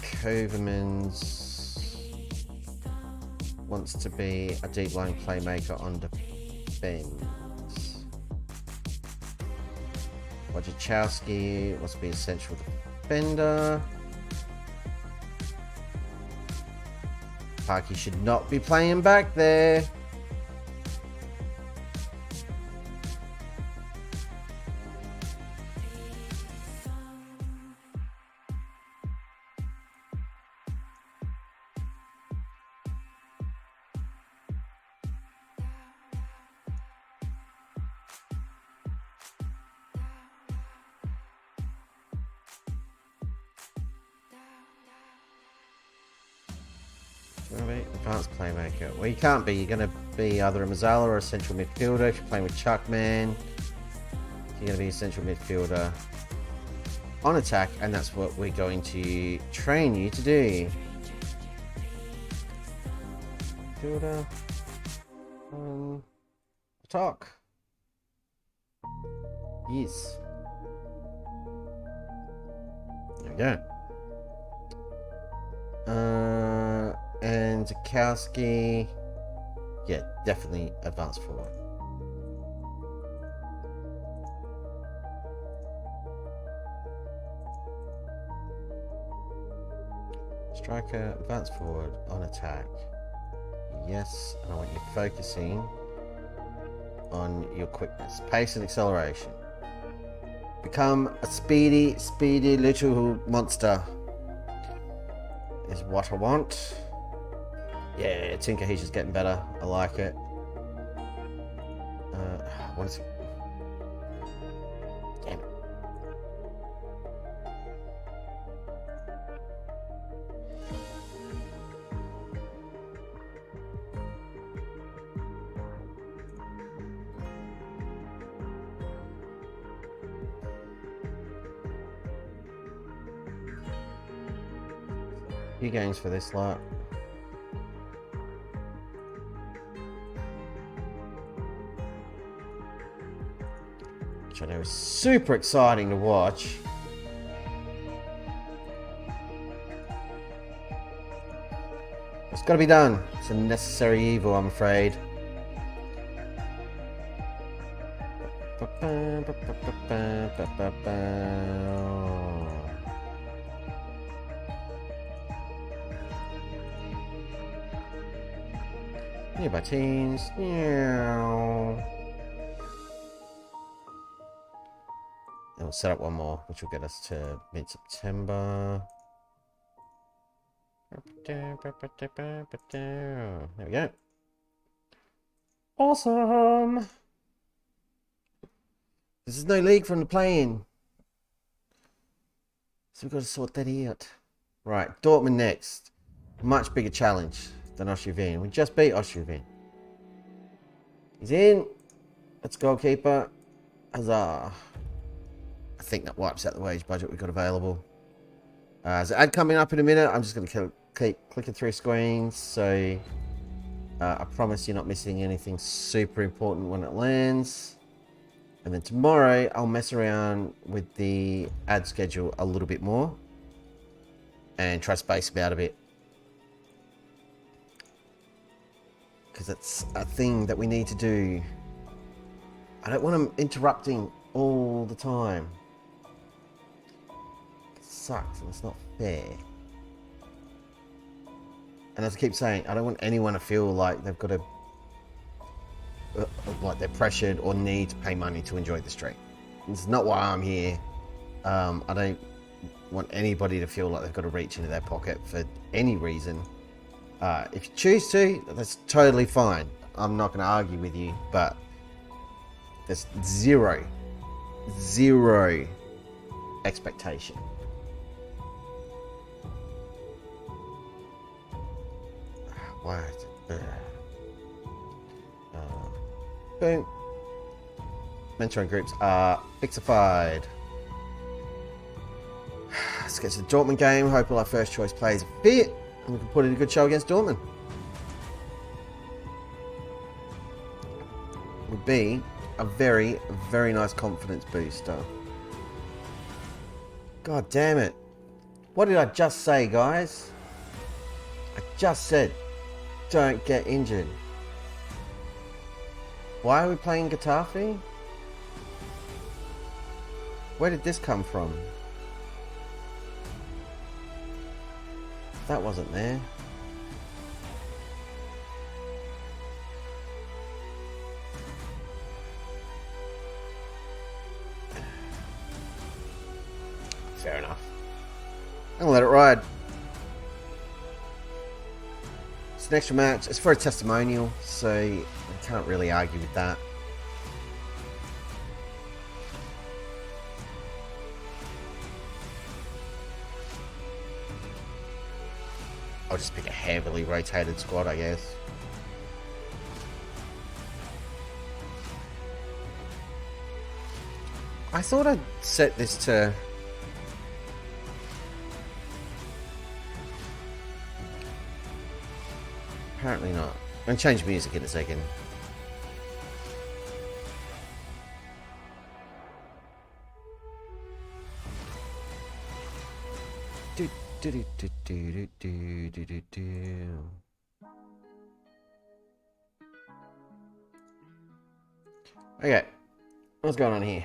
Kovermans wants to be a deep line playmaker on defense. Wojciechowski wants to be a central defender. Parky should not be playing back there. Advanced playmaker. Well, you can't be. You're going to be either a Mazzala or a central midfielder. If you're playing with Chuckman, you're going to be a central midfielder on attack, and that's what we're going to train you to do. Midfielder on attack. Yes. There we go. And Zakowski, yeah, definitely advanced forward. Striker, advanced forward, on attack. Yes, and I want you focusing on your quickness, pace and acceleration. Become a speedy little monster is what I want. Yeah, Tinker, he's just getting better. I like it. What is it? Damn it. Few games for this lot. Which I know is super exciting to watch. It's got to be done. It's a necessary evil, I'm afraid. Nearby teams. And we'll set up one more, which will get us to mid-September. There we go. Awesome! This is no league from the play-in. So we've got to sort that out. Right, Dortmund next. Much bigger challenge than Oshuvin. We just beat Oshuvin. He's in. That's goalkeeper. Huzzah. I think that wipes out the wage budget we've got available. There's an ad coming up in a minute. I'm just going to keep clicking through screens. So I promise you're not missing anything super important when it lands. And then tomorrow I'll mess around with the ad schedule a little bit more. And try to space them out a bit. Because it's a thing that we need to do. I don't want them interrupting all the time. It sucks and it's not fair. And as I keep saying, I don't want anyone to feel like they've got to, like they're pressured or need to pay money to enjoy the stream. It's not why I'm here. I don't want anybody to feel like they've got to reach into their pocket for any reason. If you choose to, that's totally fine. I'm not going to argue with you, but there's zero expectation. Why? Boom. Mentoring groups are fixified. Let's get to the Dortmund game. Hope all our first choice players are fit and we can put in a good show against Dortmund. Would be a very, very nice confidence booster. God damn it. What did I just say, guys? I just said, don't get injured. Why are we playing Getafe? Where did this come from? That wasn't there. Fair enough. I'm gonna let it ride. It's an extra match. It's for a testimonial, so I can't really argue with that. I'll just pick a heavily rotated squad, I guess. I thought I'd set this to... Apparently not. I'm going to change music in a second. Okay, what's going on here?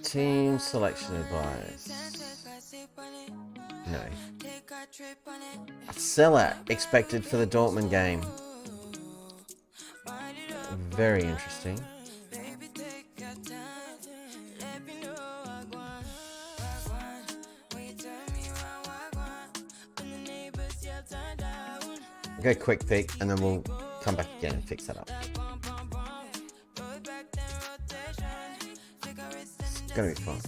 Team selection advice. No. A sellout expected for the Dortmund game. Very interesting. Go quick pick and then we'll come back again and fix that up. It's gonna be fun.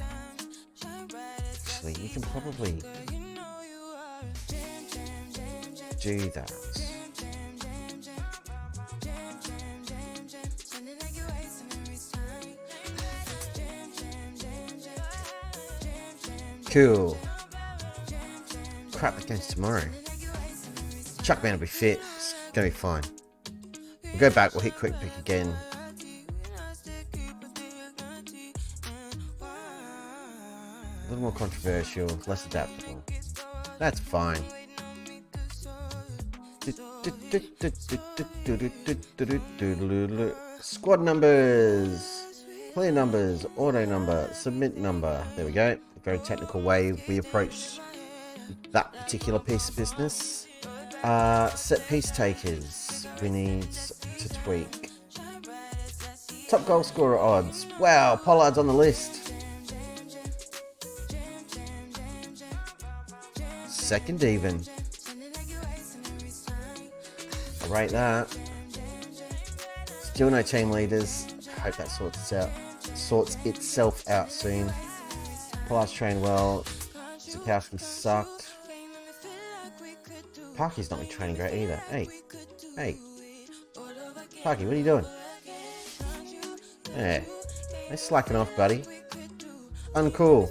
Actually, you can probably do that. Cool. Crap, the game's tomorrow. Chuckman will be fit. It's gonna be fine. We'll go back. We'll hit quick pick again. A little more controversial, less adaptable. That's fine. Squad numbers. Player numbers. Auto number. Submit number. There we go. A very technical way we approach that particular piece of business. Set piece takers. We need to tweak. Top goal scorer odds. Wow, Pollard's on the list. Second even. I rate that. Still no team leaders. Hope that sorts itself out soon. Pollard's trained well. Sikowski sucked. Parky's not been training great either. Hey. Parky, what are you doing? Yeah. They're slacking off, buddy. Uncool.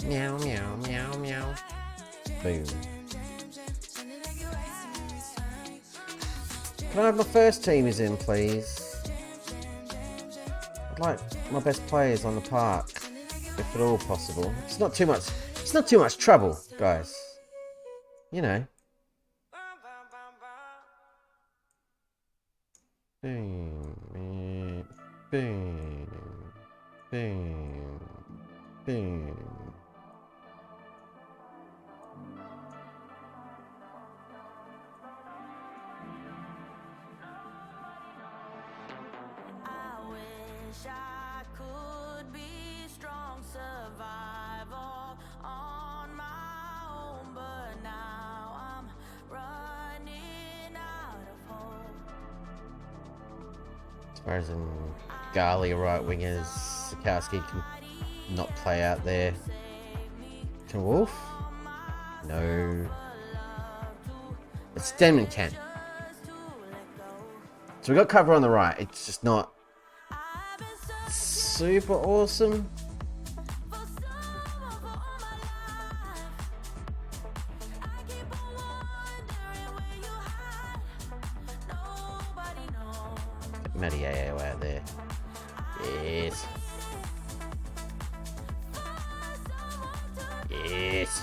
Meow, meow, meow, meow. Boom. Can I have my first teamers in, please? I'd like my best players on the park, if at all possible. It's not too much trouble, guys. You know. Boom, boom, boom, boom. Whereas in Gali right wingers, Sikowski can not play out there. Can Wolf? No. But Stenman can. So we got cover on the right. It's just not super awesome. Mediaeo out there. Yes. Yes.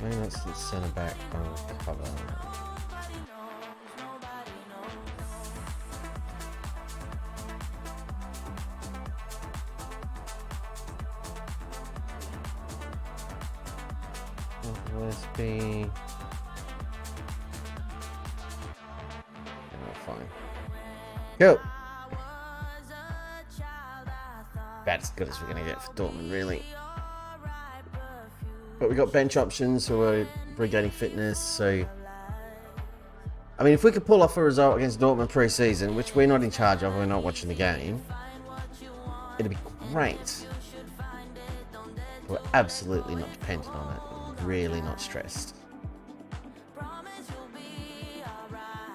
Maybe that's the centre back on cover. Let's be. Fine. Go. About as good as we're going to get for Dortmund, really. But we got bench options who are regaining fitness, so... I mean, if we could pull off a result against Dortmund pre-season, which we're not in charge of, we're not watching the game, it'd be great. We're absolutely not dependent on it. Really not stressed.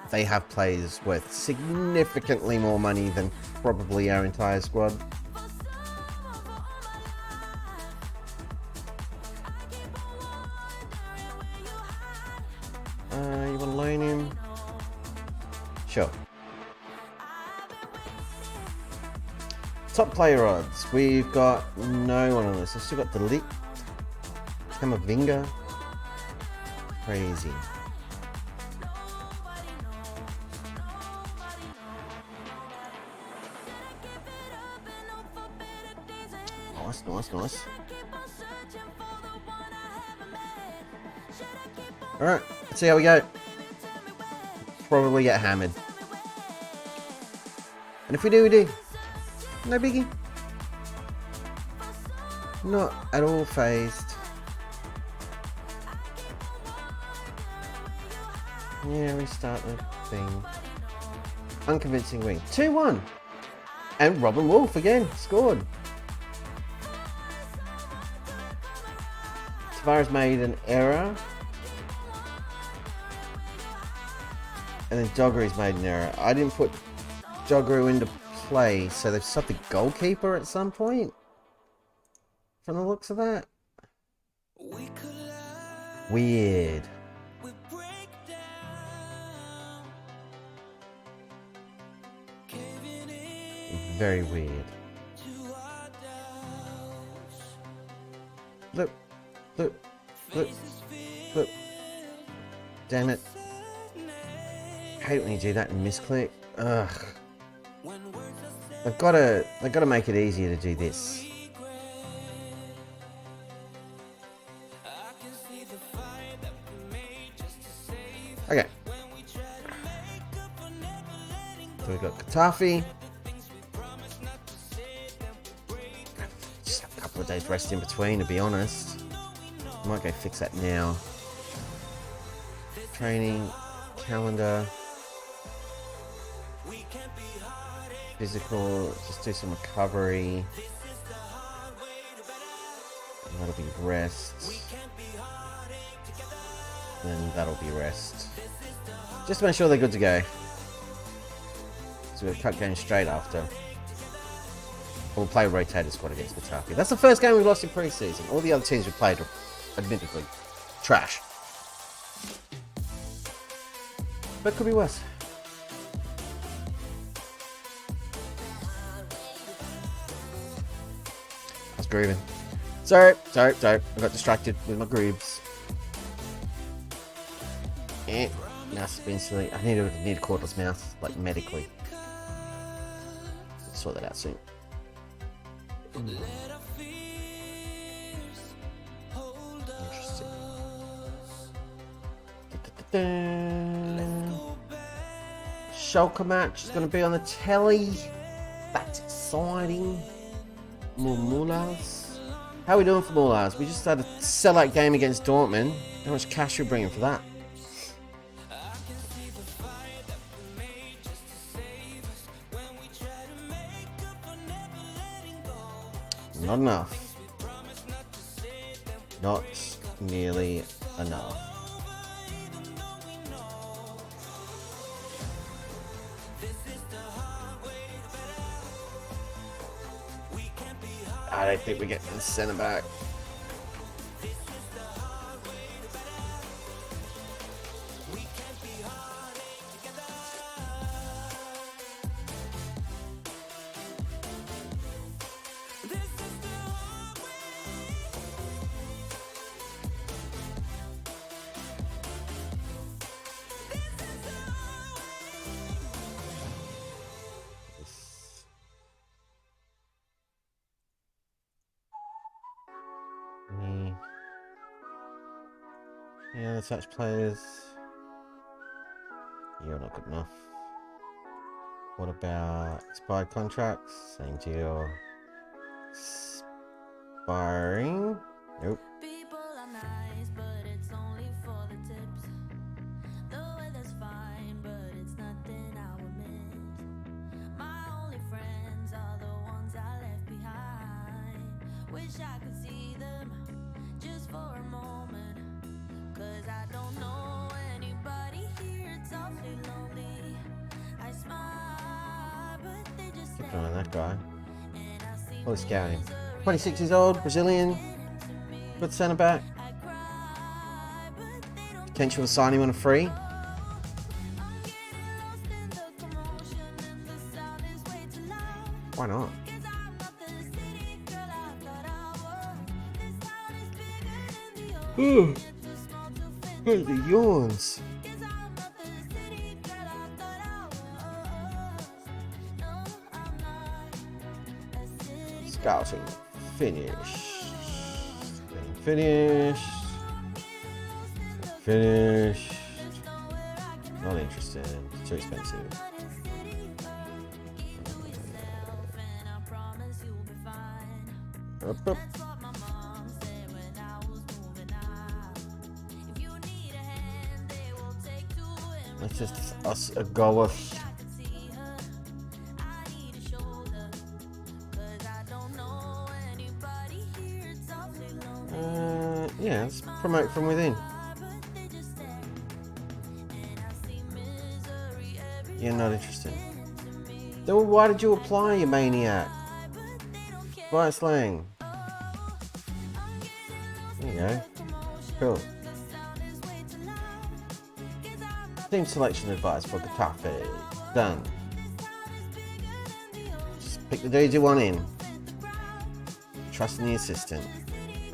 They have players worth significantly more money than probably our entire squad. You want to loan him? Sure. Top player odds. We've got no one on this. We've still got Delict. Kamavinga. Crazy. Nice. Alright, let's see how we go. Probably get hammered. And if we do, we do. No biggie. Not at all phased. Yeah, restart the thing. Unconvincing win. 2-1. And Robin Wolf again scored. Tavares made an error. And then Doggery's made an error. I didn't put Doggery into play, so they've subbed the goalkeeper at some point. From the looks of that. Weird. Very weird. Look. Look. Look. Look. Damn it. I hate when you do that and misclick. Ugh. They've got to make it easier to do this. Okay. So we've got Katafi. Just a couple of days rest in between, to be honest. I might go fix that now. Training, calendar, physical, just do some recovery. And that'll be rest. Then that'll be rest. Just to make sure they're good to go. So we'll cut games straight after. We'll play rotated squad against Katafi. That's the first game we've lost in pre-season. All the other teams we played are admittedly trash. But it could be worse. I was grooving. Sorry. I got distracted with my grooves. Mouse has been silly. I need a cordless mouse, like medically. Sort that out soon. Interesting. Schalke match is going to be on the telly. That's exciting. More Mullahs. How are we doing for Mullahs? We just had a sellout game against Dortmund. How much cash are we bringing for that? Not enough. Not nearly enough. I don't think we get the centre back. Yeah, the such players. You're not good enough. What about expired contracts? Same deal. Expiring? Nope. People are nice, but it's only for the tips. The weather's fine, but it's nothing I would miss. My only friends are the ones I left behind. Wish I could see them just for a moment. Cause I don't know anybody here, it's awfully lonely. I smile, but they just keep on that guy. What a scouting. 26 years old, Brazilian, good centre back. Potential to sign him on a free. Why not? Ooh. The yawns. Scouting finished. Finished. Not interested. Too expensive. Up. That's just us a go with. Yeah, let's promote from within. You're not interested. Then why did you apply, you maniac? Buy slang. There you go. Cool. Team selection advice for Getafe. Done. Just pick the dudes you want in. Trust in the assistant.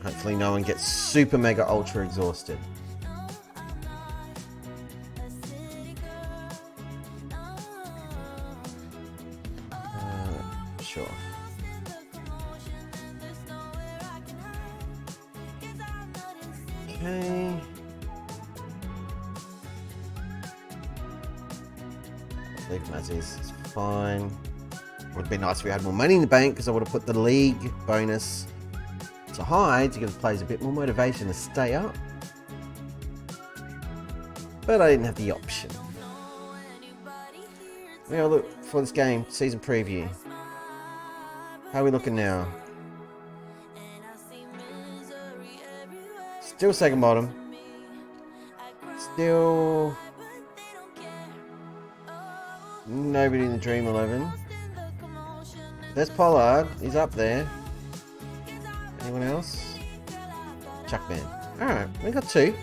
Hopefully no one gets super mega ultra exhausted. Sure. Okay. Leave them as is. It's fine. Would have been nice if we had more money in the bank because I would have put the league bonus to high to give the players a bit more motivation to stay up. But I didn't have the option. Now look for this game, season preview. How are we looking now? Still second bottom. Still nobody in the Dream 11. There's Pollard. He's up there. Anyone else? Chuckman. Alright, we got two.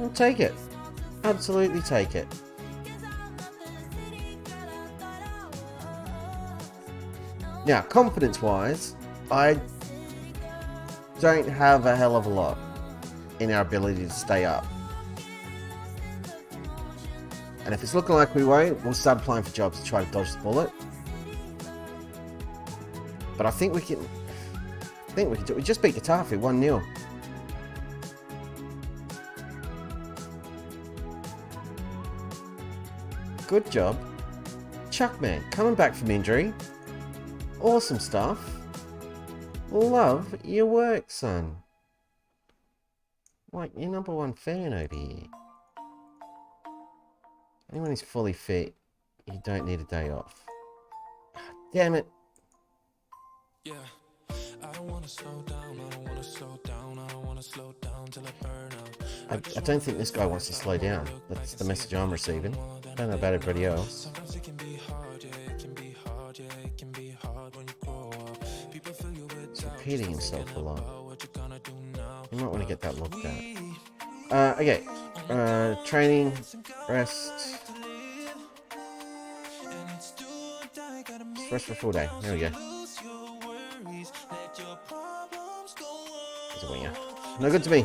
I'll take it. Absolutely take it. Now, confidence-wise, I don't have a hell of a lot in our ability to stay up. And if it's looking like we won't, we'll start applying for jobs to try to dodge the bullet. But I think we can do it. We just beat Getafe 1-0. Good job. Chuckman, coming back from injury. Awesome stuff. Love your work, son. Like, your number one fan over here. Anyone who's fully fit, you don't need a day off. Damn it. Yeah. I don't want to slow down. I don't want to slow down. I don't want to slow down till I burn out. I don't think this guy wants to slow down. That's the message I'm receiving. I don't know about everybody else. He's repeating himself a lot. You might want to get that looked at. Okay. Training, rest. Just rest for a full day. There we go. He's a winger. No good to me.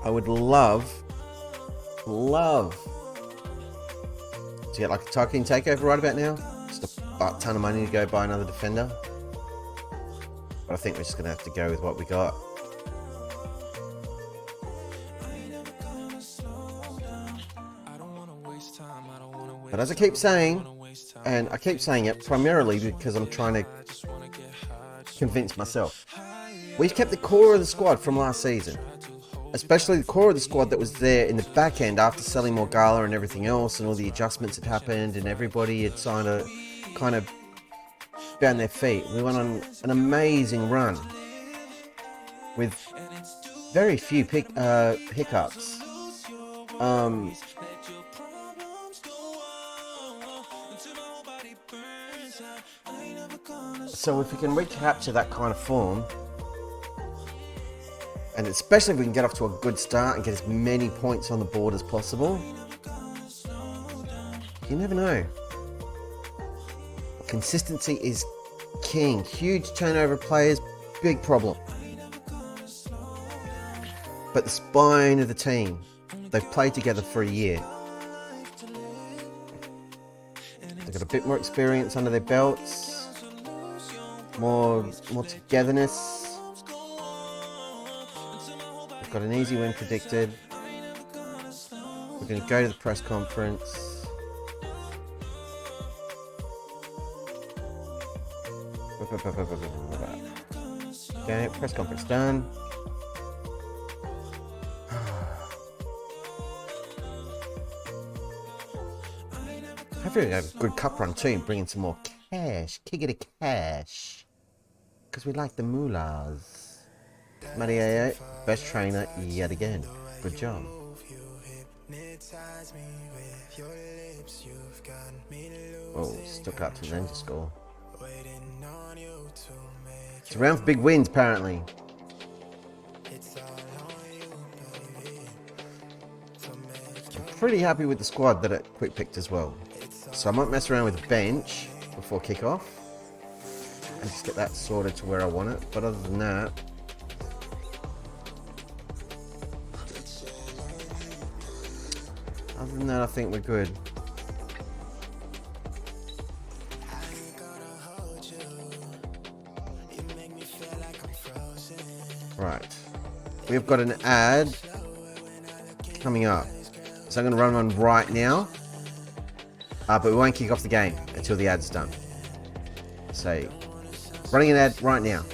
I would love to get like a Tarkin takeover right about now. Just a butt ton of money to go buy another defender. But I think we're just going to have to go with what we got. But as I keep saying, and I keep saying it primarily because I'm trying to convince myself, we've kept the core of the squad from last season. Especially the core of the squad that was there in the back end after selling Morgala and everything else, and all the adjustments had happened, and everybody had kind of found their feet. We went on an amazing run with very few hiccups. So if we can recapture that kind of form, and especially if we can get off to a good start and get as many points on the board as possible, you never know. Consistency is king. Huge turnover of players, big problem. But the spine of the team, they've played together for a year. They've got a bit more experience under their belts, more togetherness. Got an easy win predicted. We're going to go to the press conference. Okay, press conference done. Hopefully we have a good cup run too and bring in some more cash. Kick cash. Because we like the moolahs. Money, Best trainer yet again. Good job. Oh, stuck up to then to score. It's around for big wins, apparently. I'm pretty happy with the squad that it quick picked as well. So I might mess around with the bench before kickoff and just get that sorted to where I want it. But other than that, I think we're good. Right. We've got an ad coming up. So I'm going to run one right now. But we won't kick off the game until the ad's done. So, running an ad right now.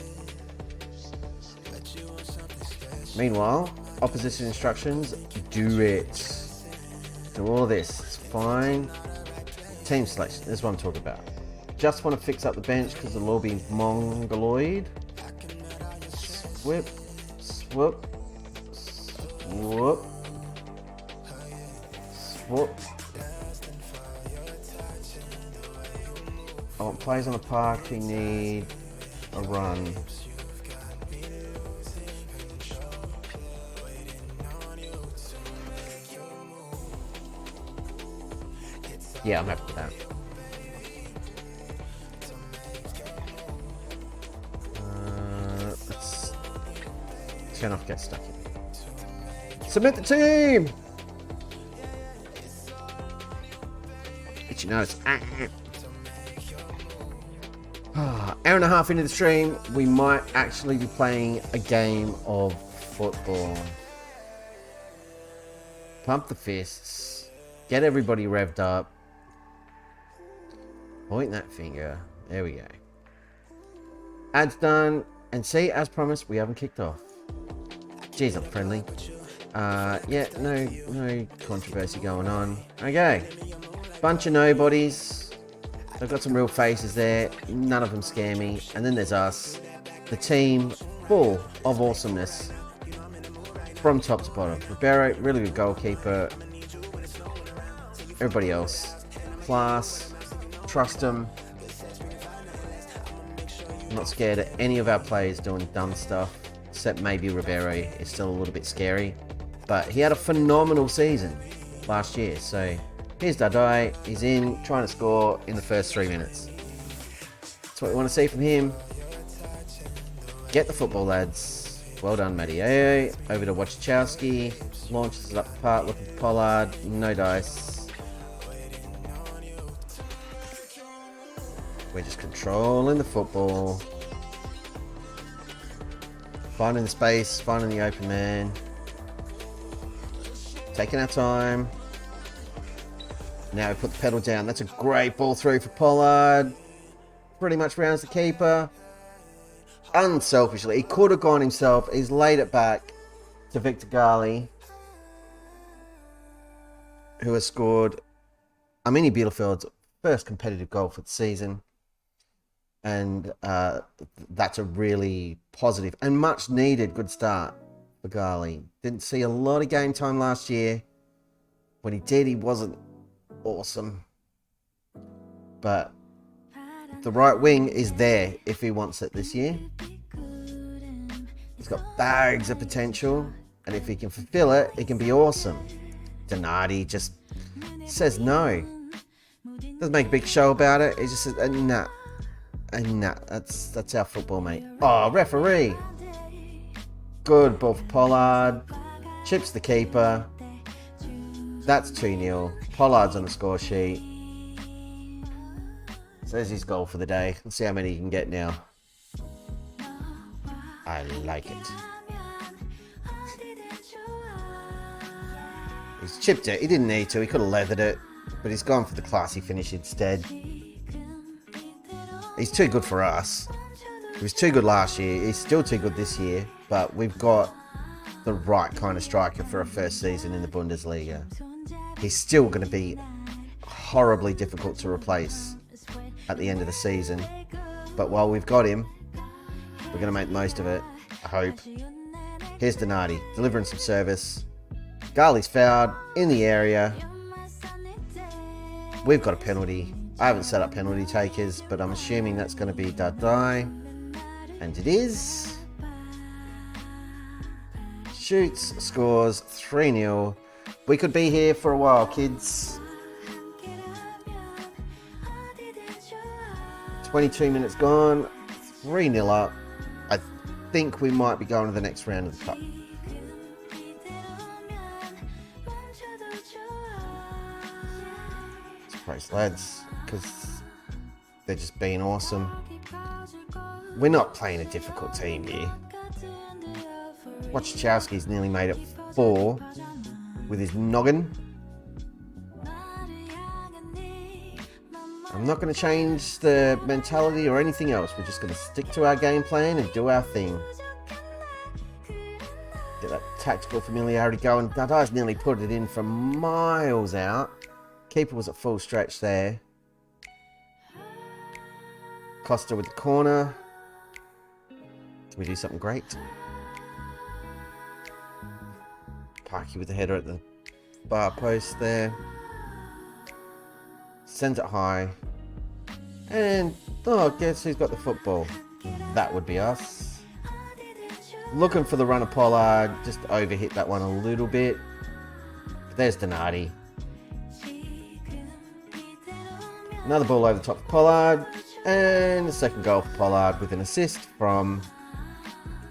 Meanwhile, opposition instructions, do it. Do all of this, it's fine. Team selection, this is what I'm talking about. Just want to fix up the bench because it'll all be mongoloid. Swip, swoop, swoop, swoop. I want players on the park who need a run. Yeah, I'm happy with that. Let's turn off get stuck in. Submit the team! Itchy nose. Hour and a half into the stream, we might actually be playing a game of football. Pump the fists. Get everybody revved up. Point that finger. There we go. Ad's done. And see, as promised, we haven't kicked off. Jeez, I'm friendly. Yeah, no controversy going on. Okay. Bunch of nobodies. They've got some real faces there. None of them scare me. And then there's us. The team full of awesomeness. From top to bottom. Ribeiro, really good goalkeeper. Everybody else. Class. Trust them. I'm not scared of any of our players doing dumb stuff, except maybe Ribeiro is still a little bit scary. But he had a phenomenal season last year. So here's Dardai. He's in, trying to score in the first 3 minutes. That's what we want to see from him. Get the football, lads. Well done, Mateo. Over to Wachowski. Launches it up the park, looking for Pollard. No dice. We're just controlling the football. Finding the space, finding the open man. Taking our time. Now we put the pedal down. That's a great ball through for Pollard. Pretty much rounds the keeper. Unselfishly, he could have gone himself. He's laid it back to Victor Gali, who has scored Arminia Bielefeld's first competitive goal for the season. And that's a really positive and much needed good start for Gali. Didn't see a lot of game time last year. When he did, he wasn't awesome. But the right wing is there if he wants it this year. He's got bags of potential. And if he can fulfill it, it can be awesome. Donati just says no. Doesn't make a big show about it. He just says, nah. And nah, that's our football, mate. Oh, referee. Good ball for Pollard. Chips the keeper. That's 2-0. Pollard's on the score sheet. So there's his goal for the day. Let's see how many he can get now. I like it. He's chipped it. He didn't need to. He could have leathered it. But he's gone for the classy finish instead. He's too good for us. He was too good last year. He's still too good this year. But we've got the right kind of striker for a first season in the Bundesliga. He's still going to be horribly difficult to replace at the end of the season. But while we've got him, we're going to make the most of it, I hope. Here's Donati delivering some service. Garley's fouled in the area. We've got a penalty. I haven't set up penalty takers, but I'm assuming that's going to be Dadai. And it is. Shoots, scores 3-0. We could be here for a while, kids. 22 minutes gone. 3-0 up. I think we might be going to the next round of the cup. Praise lads, because they're just being awesome. We're not playing a difficult team here. Wachowski's nearly made it 4 with his noggin. I'm not going to change the mentality or anything else. We're just going to stick to our game plan and do our thing. Get that tactical familiarity going. Dadai's nearly put it in from miles out. Keeper was at full stretch there. Costa with the corner. Can we do something great? Parky with the header at the bar post there. Sends it high. And, oh, guess who's got the football? That would be us. Looking for the run of Pollard. Just overhit that one a little bit. But there's Donati. Another ball over the top of Pollard. And the second goal for Pollard with an assist from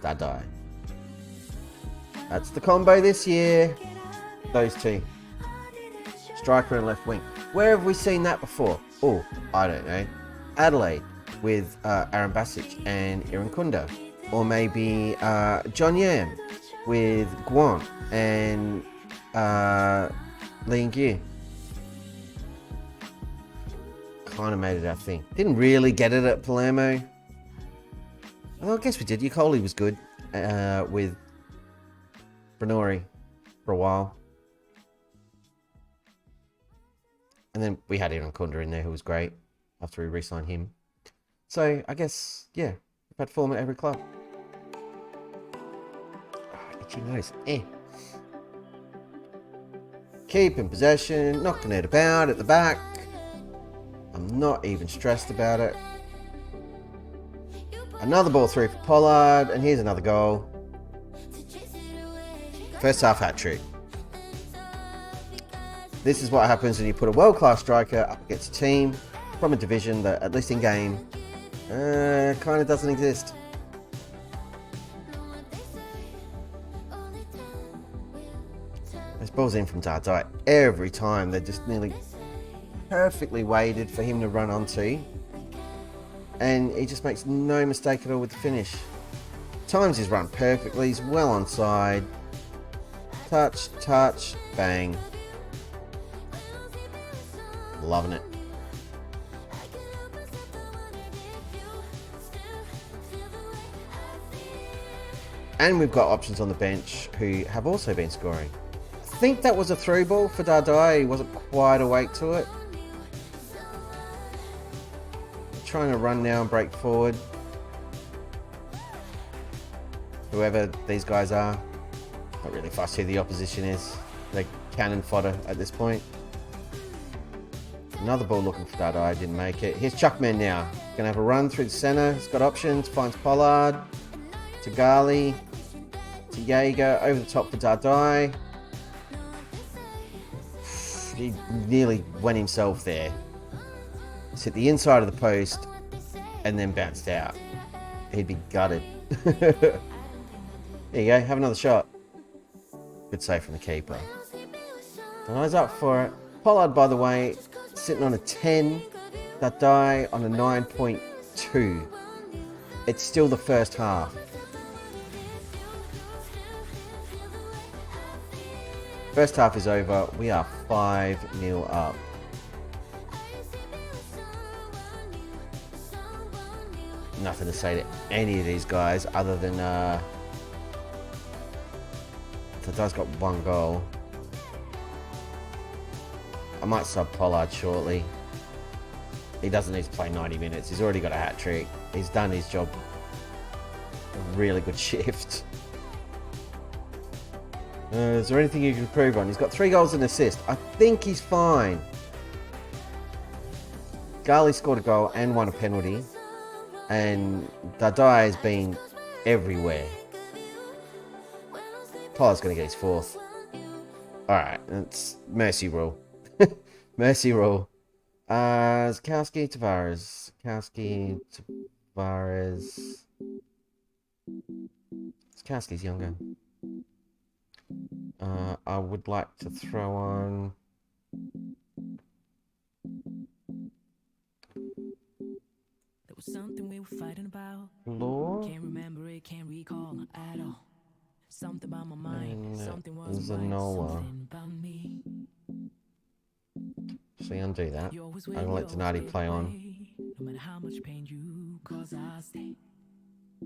Dadai. That's the combo this year. Those two. Striker and left wing. Where have we seen that before? Oh, I don't know. Adelaide with Aaron Basic and Irankunda. Or maybe John Yam with Guan and Lee Gear. Kind of made it our thing. Didn't really get it at Palermo. Well, I guess we did. Yukoli was good with Brenori for a while. And then we had Irankunda in there who was great after we re-signed him. So I guess, yeah, we've had form at every club. Oh, itchy nose. Keeping possession, knocking it about at the back. I'm not even stressed about it. Another ball through for Pollard, and here's another goal. First half hat trick. This is what happens when you put a world-class striker up against a team from a division that, at least in game, kind of doesn't exist. This ball's in from Dadai every time. They're just nearly perfectly weighted for him to run onto, and he just makes no mistake at all with the finish. Times his run perfectly. He's well onside. Touch, touch, bang. Loving it. And we've got options on the bench who have also been scoring. I think that was a through ball for Dadai. He wasn't quite awake to it. Trying to run now and break forward. Whoever these guys are. Not really fussed who the opposition is. They're cannon fodder at this point. Another ball looking for Dadai, didn't make it. Here's Chuckman now. Gonna have a run through the centre. He's got options. Finds Pollard. To Gali. To Jaeger. Over the top for Dadai. He nearly went himself there. It's hit the inside of the post and then bounced out. He'd be gutted. There you go. Have another shot. Good save from the keeper. Dadai's up for it. Pollard, by the way, sitting on a 10. Dadai on a 9.2. It's still the first half. First half is over. We are 5-0 up. Nothing to say to any of these guys other than Dadai's got one goal. I might sub Pollard shortly. He doesn't need to play 90 minutes. He's already got a hat trick. He's done his job. A really good shift. Is there anything you can improve on? He's got 3 goals and assist. I think he's fine. Gali scored a goal and won a penalty. And Dadai has been everywhere. Pollard's going to get his 4th. Alright, that's mercy rule. Mercy rule. Zakowski, Tavares. Zakowski, Tavares. Zakowski's younger. I would like to throw on... There was something we were fighting about. Law? Can't remember it, can't recall at all. Something about my mind, something was Zanola. something about me. So undo that. I'm going to let Donati play on. No matter how much pain you cause, I stay.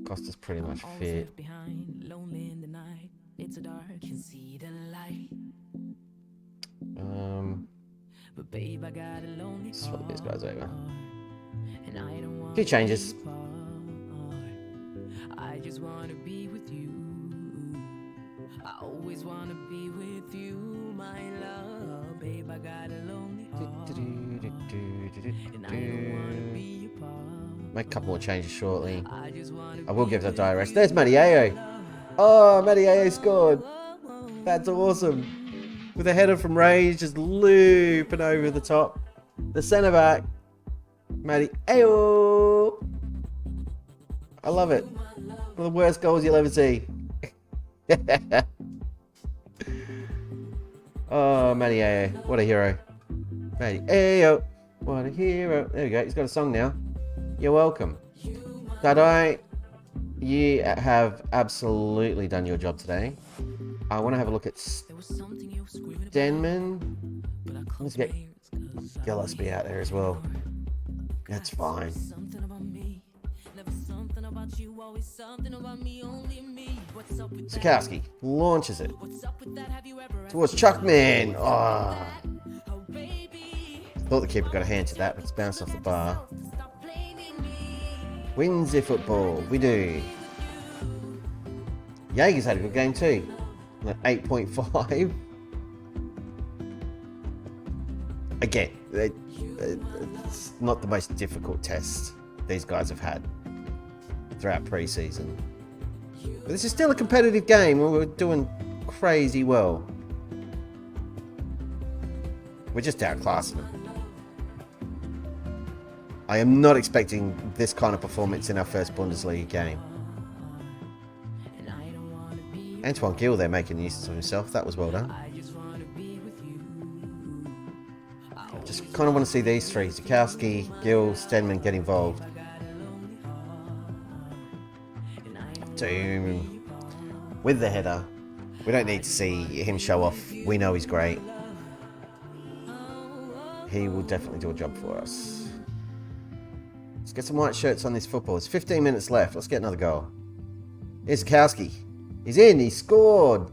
Costa's pretty much Always fit. left behind, lonely in the night. It's a dark, can see the light. But babe, I got a lonely Swap these guys over. and I don't want 2 changes. I just want to be with you. I always want to be with you, my love. Babe, I got a lonely heart and I don't want to be apart. Make a couple more changes shortly. I just want I will give that die rest. There's Madiayo. Oh, Madiayo scored. That's awesome. With a header from range, just looping over the top. The centre back, Madiayo. I love it. One of the worst goals you'll ever see. Oh, Madiayo. What a hero. Madiayo. What a hero. There we go. He's got a song now. You're welcome. Dadai, you have absolutely done your job today. I want to have a look at Denman. Let's get Gillespie out there as well. That's fine. Zakowski launches it towards Chuckman. Oh. Thought the keeper got a hand to that, but it's bounced off the bar. Wins their football. We do. Jaeger's had a good game too. 8.5. Again, it's not the most difficult test these guys have had throughout pre-season. But this is still a competitive game and we're doing crazy well. We're just outclassing them. I am not expecting this kind of performance in our first Bundesliga game. Antoine Gill there making use of himself. That was well done. I just kind of want to see these 3. Zakowski, Gill, Stenman get involved. Doom with the header. We don't need to see him show off. We know he's great. He will definitely do a job for us. Let's get some white shirts on this football. It's 15 minutes left. Let's get another goal. Here's Zakowski. He's in. He scored.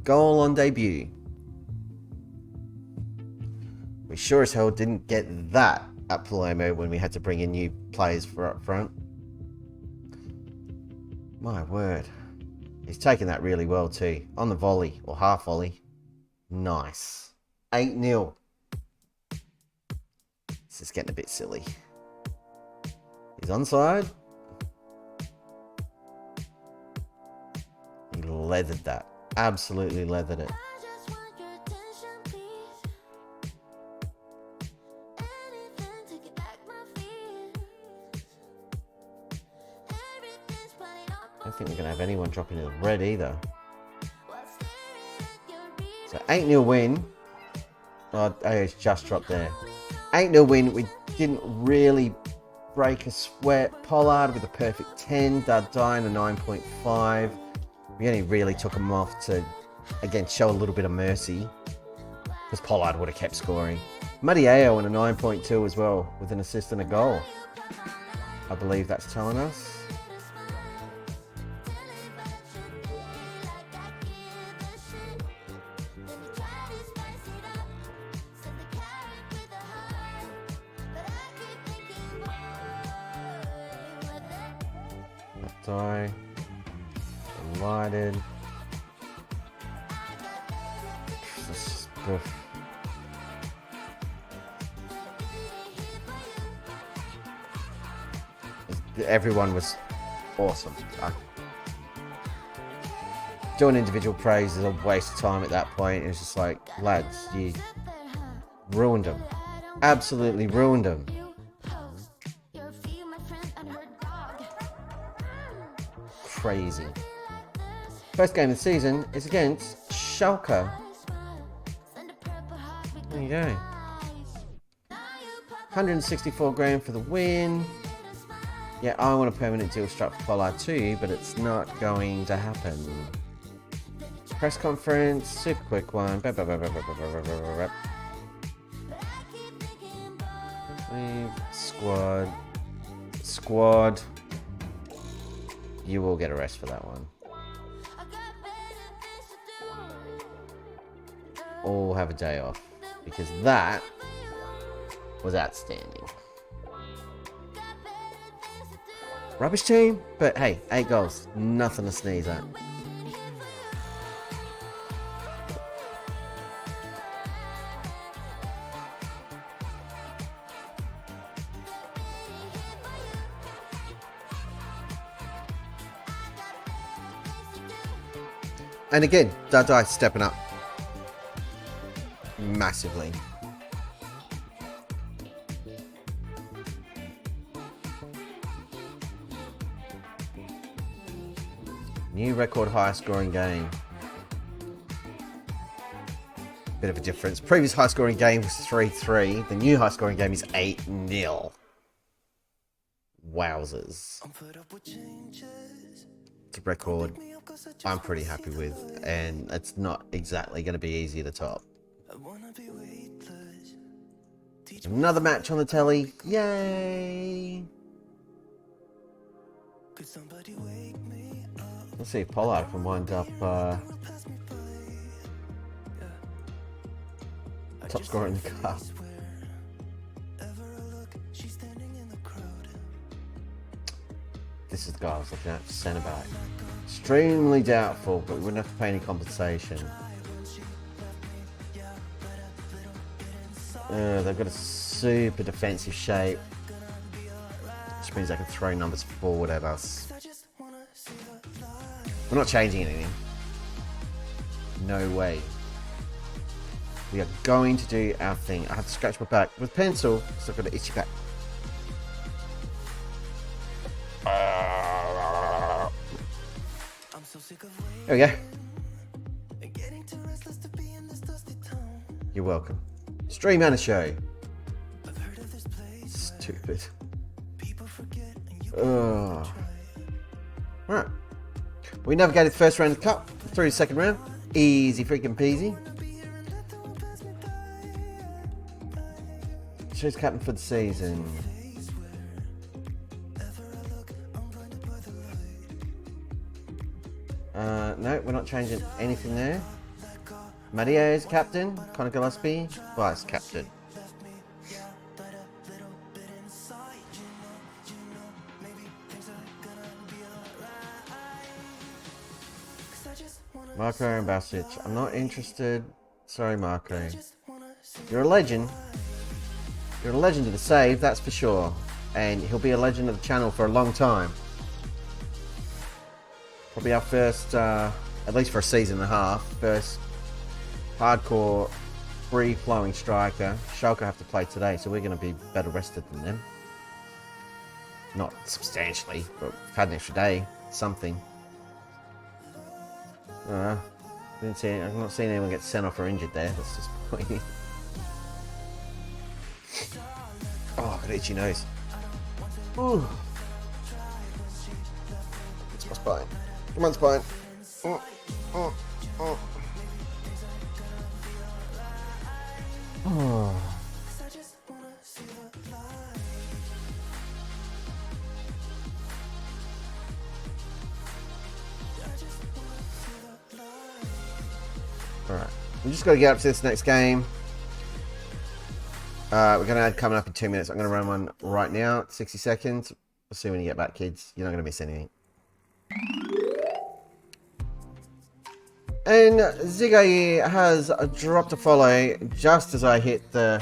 Goal on debut. We sure as hell didn't get that at Palermo when we had to bring in new players for up front. My word. He's taken that really well too. On the volley, or half volley. Nice. 8-0. This is getting a bit silly. He's onside. He leathered that. Absolutely leathered it. I don't think we're going to have anyone dropping in the red either. So 8-0 win. Oh, it's just dropped there. 8-0 win. We didn't really break a sweat. Pollard with a perfect 10. Dardine a 9.5. We only really took him off to, again, show a little bit of mercy. Because Pollard would have kept scoring. Madiayo in a 9.2 as well, with an assist and a goal. I believe that's telling us. Die. Provided. Everyone was awesome. Doing individual praise is a waste of time at that point. It was just like, lads, you ruined them. Absolutely ruined them. Crazy. First game of the season is against Schalke. There you go. 164 grand for the win. Yeah, I want a permanent deal struck for Pollard too, but it's not going to happen. Press conference, super quick one. Squad. You will get a rest for that one. All have a day off, because that was outstanding. Rubbish team, but hey, 8 goals, nothing to sneeze at. And again, Dadai stepping up massively. New record high scoring game. Bit of a difference. Previous high scoring game was 3-3. The new high scoring game is 8-0. Wowzers. It's a record I'm pretty happy with, and it's not exactly going to be easy to top. Another match on the telly. Yay! Let's see if Pollard can wind up top scorer in the cup. This is the guy I was looking at, centre back. Extremely doubtful, but we wouldn't have to pay any compensation. They've got a super defensive shape, which means they can throw numbers forward at us. We're not changing anything. No way. We are going to do our thing. I have to scratch my back with pencil, so I've got an itchy back. There we go. You're welcome. Stream and a show. Stupid. Alright. We navigated the first round of the cup through the second round. Easy freaking peasy. Choose captain for the season. No, we're not changing anything there. Mario is captain. Conor Gillespie, vice captain. Marco and Basic. I'm not interested. Sorry, Marco. You're a legend. You're a legend of the save, that's for sure. And he'll be a legend of the channel for a long time. Probably our first, at least for a season and a half, first hardcore, free-flowing striker. Schalke have to play today, so we're going to be better rested than them. Not substantially, but we've had an extra day, something. I've not seen anyone get sent off or injured there. That's disappointing. Oh, I've got an itchy nose. Ooh. It's my spine. Come on, spine. Oh. Alright, we just got to get up to this next game. We're going to add coming up in 2 minutes. I'm going to run one right now, 60 seconds. We'll see when you get back, kids. You're not going to miss anything. And Zigai has dropped a follow just as I hit the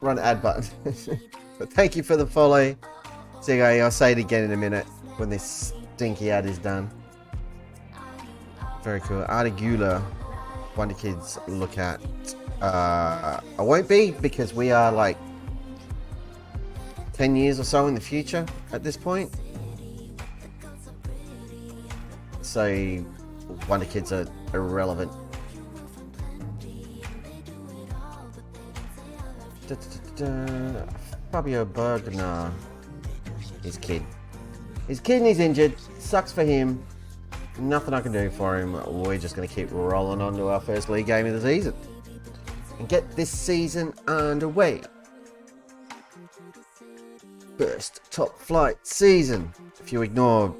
run ad button. But thank you for the follow, Zigai. I'll say it again in a minute when this stinky ad is done. Very cool. Artigula, Wonder Kids look at. I won't be, because we are like 10 years or so in the future at this point. So Wonder Kids are irrelevant. Fabio Bergner. His kidney's injured. Sucks for him. Nothing I can do for him. We're just going to keep rolling on to our first league game of the season and get this season underway. First top flight season, if you ignore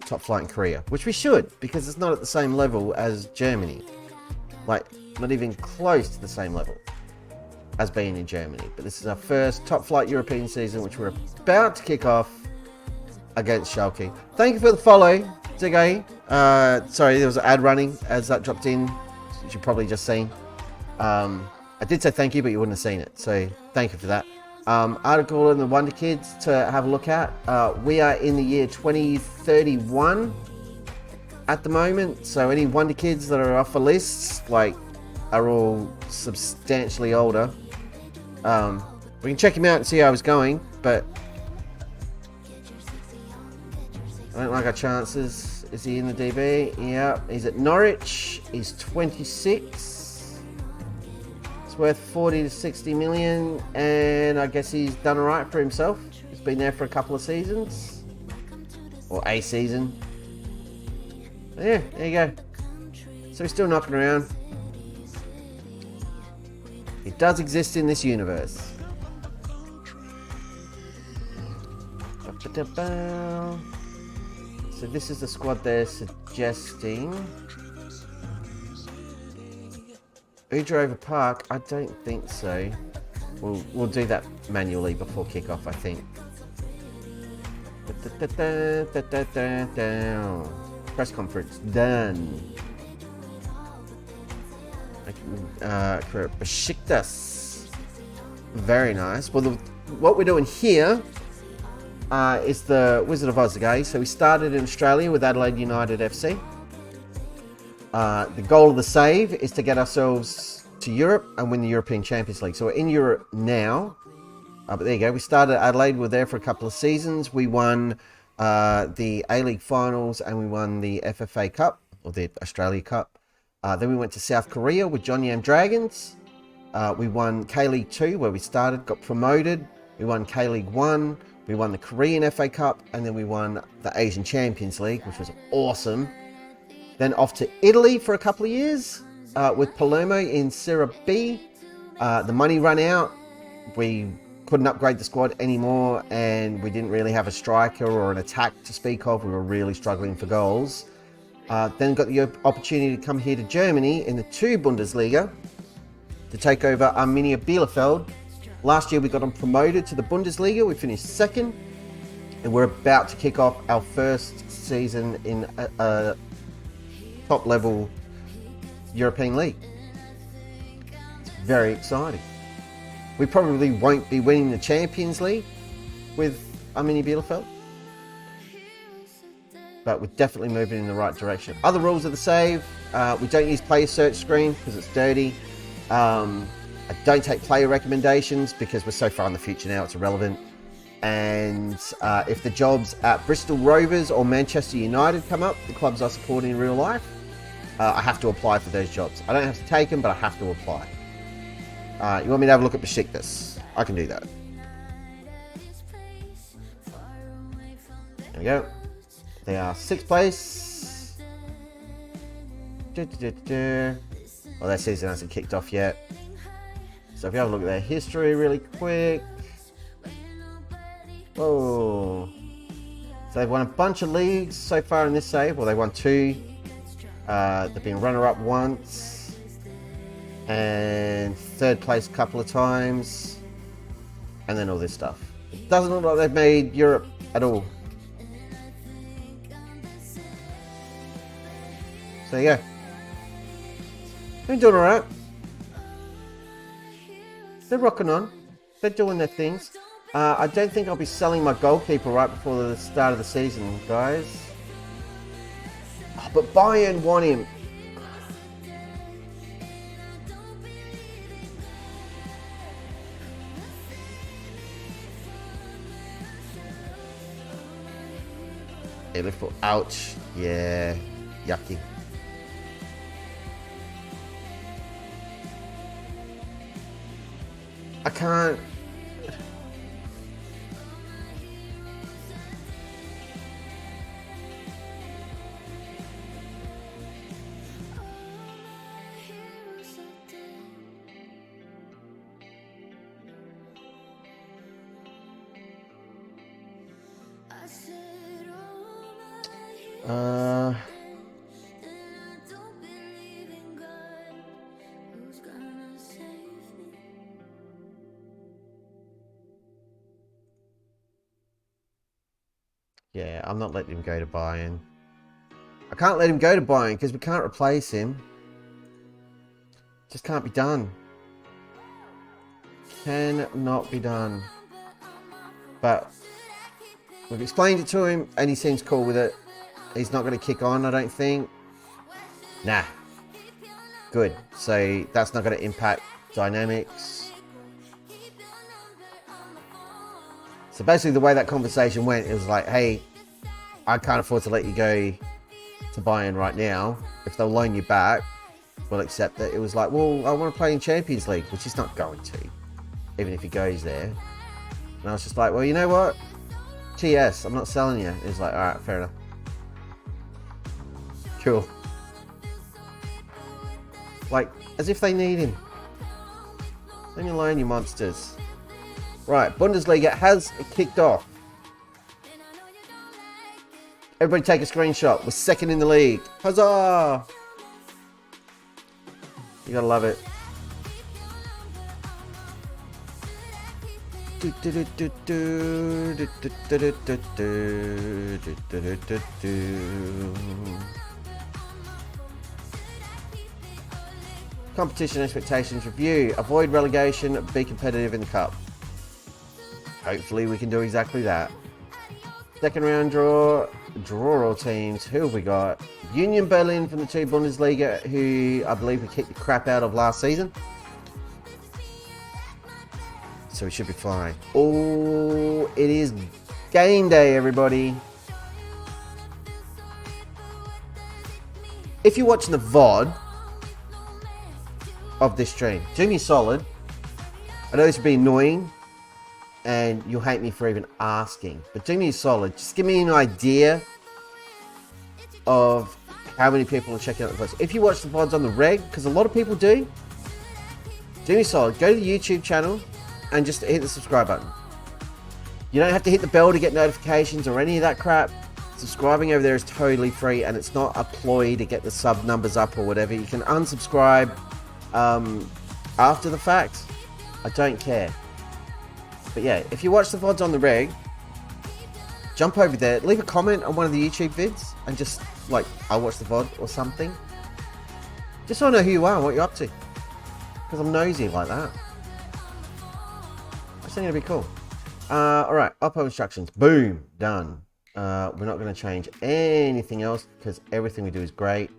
top flight in Korea, which we should, because it's not at the same level as Germany. Like, not even close to the same level as being in Germany. But this is our first top flight European season, which we're about to kick off against Schalke. Thank you for the follow, Zigai. Sorry, there was an ad running as that dropped in, which you've probably just seen. I did say thank you, but you wouldn't have seen it, so thank you for that. Article on the Wonder Kids to have a look at. We are in the year 2031 at the moment, so any Wonder Kids that are off the lists, like, are all substantially older. We can check him out and see how he's going, but I don't like our chances. Is he in the DB? Yeah, he's at Norwich. He's 26. Worth 40 to 60 million, and I guess he's done alright for himself. He's been there for a couple of seasons, or a season. Yeah, there you go. So he's still knocking around. He does exist in this universe. So this is the squad they're suggesting. Udrova Park, I don't think so. We'll do that manually before kickoff, I think. Press conference done. Besiktas. Very nice. Well, what we're doing here is the Wizard of Oz, okay? So we started in Australia with Adelaide United FC. The goal of the save is to get ourselves to Europe and win the European Champions League. So we're in Europe now. But there you go. We started at Adelaide. We were there for a couple of seasons. We won the A-League finals and we won the FFA Cup, or the Australia Cup. Then we went to South Korea with Jeonnam Dragons. We won K-League 2, where we started, got promoted. We won K-League 1. We won the Korean FA Cup. And then we won the Asian Champions League, which was awesome. Then off to Italy for a couple of years with Palermo in Serie B. The money ran out. We couldn't upgrade the squad anymore, and we didn't really have a striker or an attack to speak of. We were really struggling for goals. Then got the opportunity to come here to Germany in the 2 Bundesliga to take over Arminia Bielefeld. Last year we got them promoted to the Bundesliga. We finished 2nd, and we're about to kick off our first season in a top level European League. It's very exciting. We probably won't be winning the Champions League with Arminia Bielefeld, but we're definitely moving in the right direction. Other rules of the save: we don't use player search screen because it's dirty. I don't take player recommendations because we're so far in the future now, it's irrelevant. And if the jobs at Bristol Rovers or Manchester United come up, the clubs I support in real life, I have to apply for those jobs. I don't have to take them, but I have to apply. You want me to have a look at Besiktas? I can do that. There we go. They are 6th place. Well, their season hasn't kicked off yet. So if you have a look at their history really quick. Whoa. So they've won a bunch of leagues so far in this save. Well, they won 2. They've been runner-up once, and 3rd place a couple of times, and then all this stuff. It doesn't look like they've made Europe at all. So there you go. They're doing alright. They're rocking on. They're doing their things. I don't think I'll be selling my goalkeeper right before the start of the season, guys. Oh, but Bayern want him. Bielefeld, ouch. Yeah, yucky. I can't. Yeah, I'm not letting him go to Bayern. I can't let him go to Bayern because we can't replace him. Just can't be done. Cannot be done. But we've explained it to him and he seems cool with it. He's not going to kick on, I don't think. Nah. Good. So that's not going to impact dynamics. So basically the way that conversation went, it was like, hey, I can't afford to let you go to Bayern right now. If they'll loan you back, we'll accept it. It was like, well, I want to play in Champions League, which he's not going to, even if he goes there. And I was just like, well, you know what? TS, I'm not selling you. It was like, all right, fair enough. Cool. Like, as if they need him. Leave me alone, you monsters. Right, Bundesliga has kicked off. Everybody take a screenshot. We're second in the league. Huzzah! You gotta love it. Competition expectations review. Avoid relegation. Be competitive in the cup. Hopefully we can do exactly that. Second round draw all teams. Who have we got? Union Berlin from the 2 Bundesliga, who I believe we kicked the crap out of last season. So we should be fine. Oh, it is game day, everybody. If you're watching the VOD of this stream, do me a solid. I know this would be annoying and you'll hate me for even asking, but do me a solid. Just give me an idea of how many people are checking out the VODs. If you watch the VODs on the reg, because a lot of people do me a solid. Go to the YouTube channel and just hit the subscribe button. You don't have to hit the bell to get notifications or any of that crap. Subscribing over there is totally free and it's not a ploy to get the sub numbers up or whatever. You can unsubscribe after the fact. I don't care. But yeah, if you watch the VODs on the reg, jump over there, leave a comment on one of the YouTube vids and just like, I watch the VOD or something. Just so I know who you are and what you're up to. Because I'm nosy like that. I think it'll be cool. Alright, upload instructions. Boom. Done. We're not going to change anything else because everything we do is great.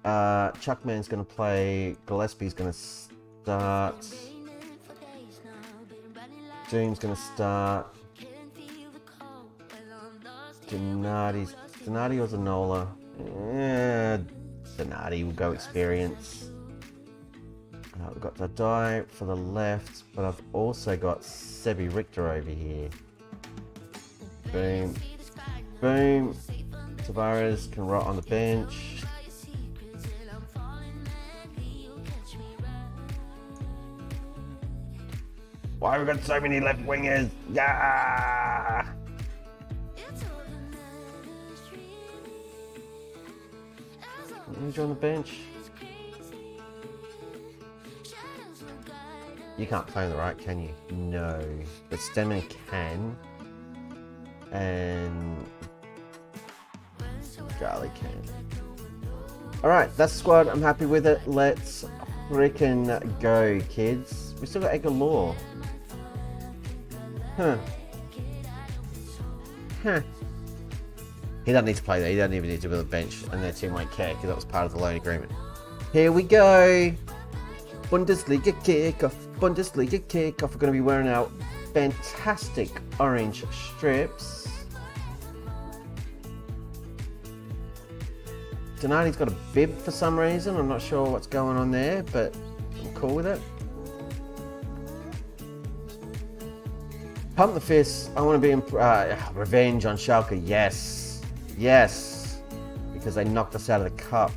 Chuckman's going to play. Gillespie's going to start. Doom's going to start. Donati or Zanola? Donati will go experience. We've got Dadai for the left, but I've also got Sebi Richter over here. Boom. Boom. Tavares can rot on the bench. Why have we got so many left wingers? Yeah! Who's on the bench? You can't play on the right, can you? No. But Stemmen can. And Garley can. Alright, that's the squad. I'm happy with it. Let's frickin' go, kids. We still got Edgar Law. Huh. He doesn't need to play there. He doesn't even need to build a bench, and their team won't care because that was part of the loan agreement. Here we go. Bundesliga kickoff. Bundesliga kickoff. We're going to be wearing our fantastic orange strips. Donati's got a bib for some reason. I'm not sure what's going on there, but I'm cool with it. Pump the fist. I want to be in revenge on Schalke. Yes. Yes. Because they knocked us out of the cup.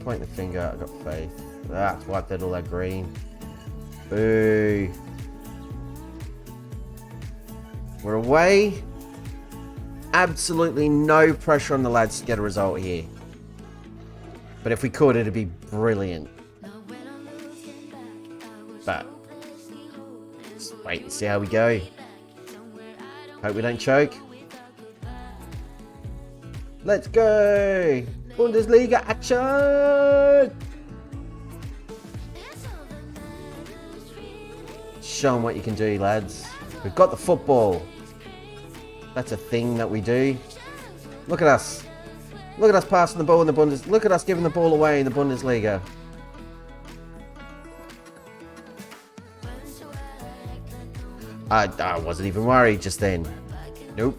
Point the finger. I got faith. That's wiped out all that green. Boo. We're away. Absolutely no pressure on the lads to get a result here. But if we could, it'd be brilliant. But let's wait and see how we go. Hope we don't choke. Let's go! Bundesliga action! Show them what you can do, lads. We've got the football. That's a thing that we do. Look at us. Look at us passing the ball in the Bundesliga. Look at us giving the ball away in the Bundesliga. I wasn't even worried just then. Nope.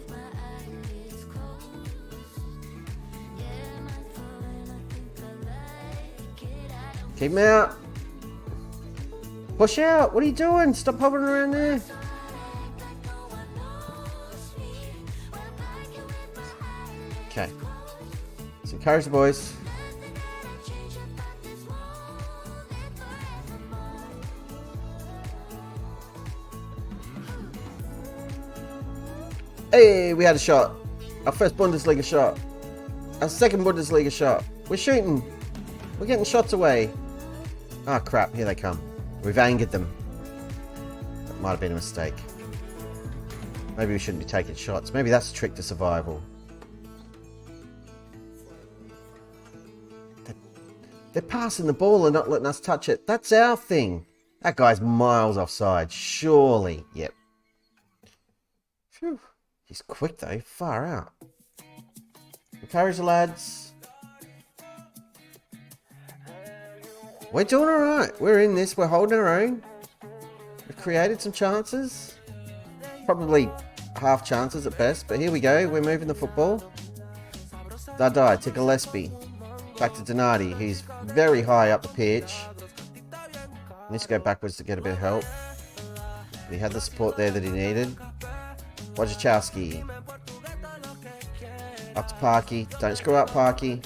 Keep him out. Push out. What are you doing? Stop hovering around there. Okay. Let's encourage the boys. Hey, we had a shot. Our first Bundesliga shot. Our second Bundesliga shot. We're shooting. We're getting shots away. Ah, oh, crap. Here they come. We've angered them. That might have been a mistake. Maybe we shouldn't be taking shots. Maybe that's a trick to survival. They're passing the ball and not letting us touch it. That's our thing. That guy's miles offside. Surely. Yep. Phew. He's quick though. Far out. Encourage the lads. We're doing alright. We're in this. We're holding our own. We've created some chances. Probably half chances at best. But here we go. We're moving the football. Dadai to Gillespie. Back to Donati, who's very high up the pitch. Needs to go backwards to get a bit of help. He had the support there that he needed. Wojciechowski. Up to Parky. Don't screw up, Parky.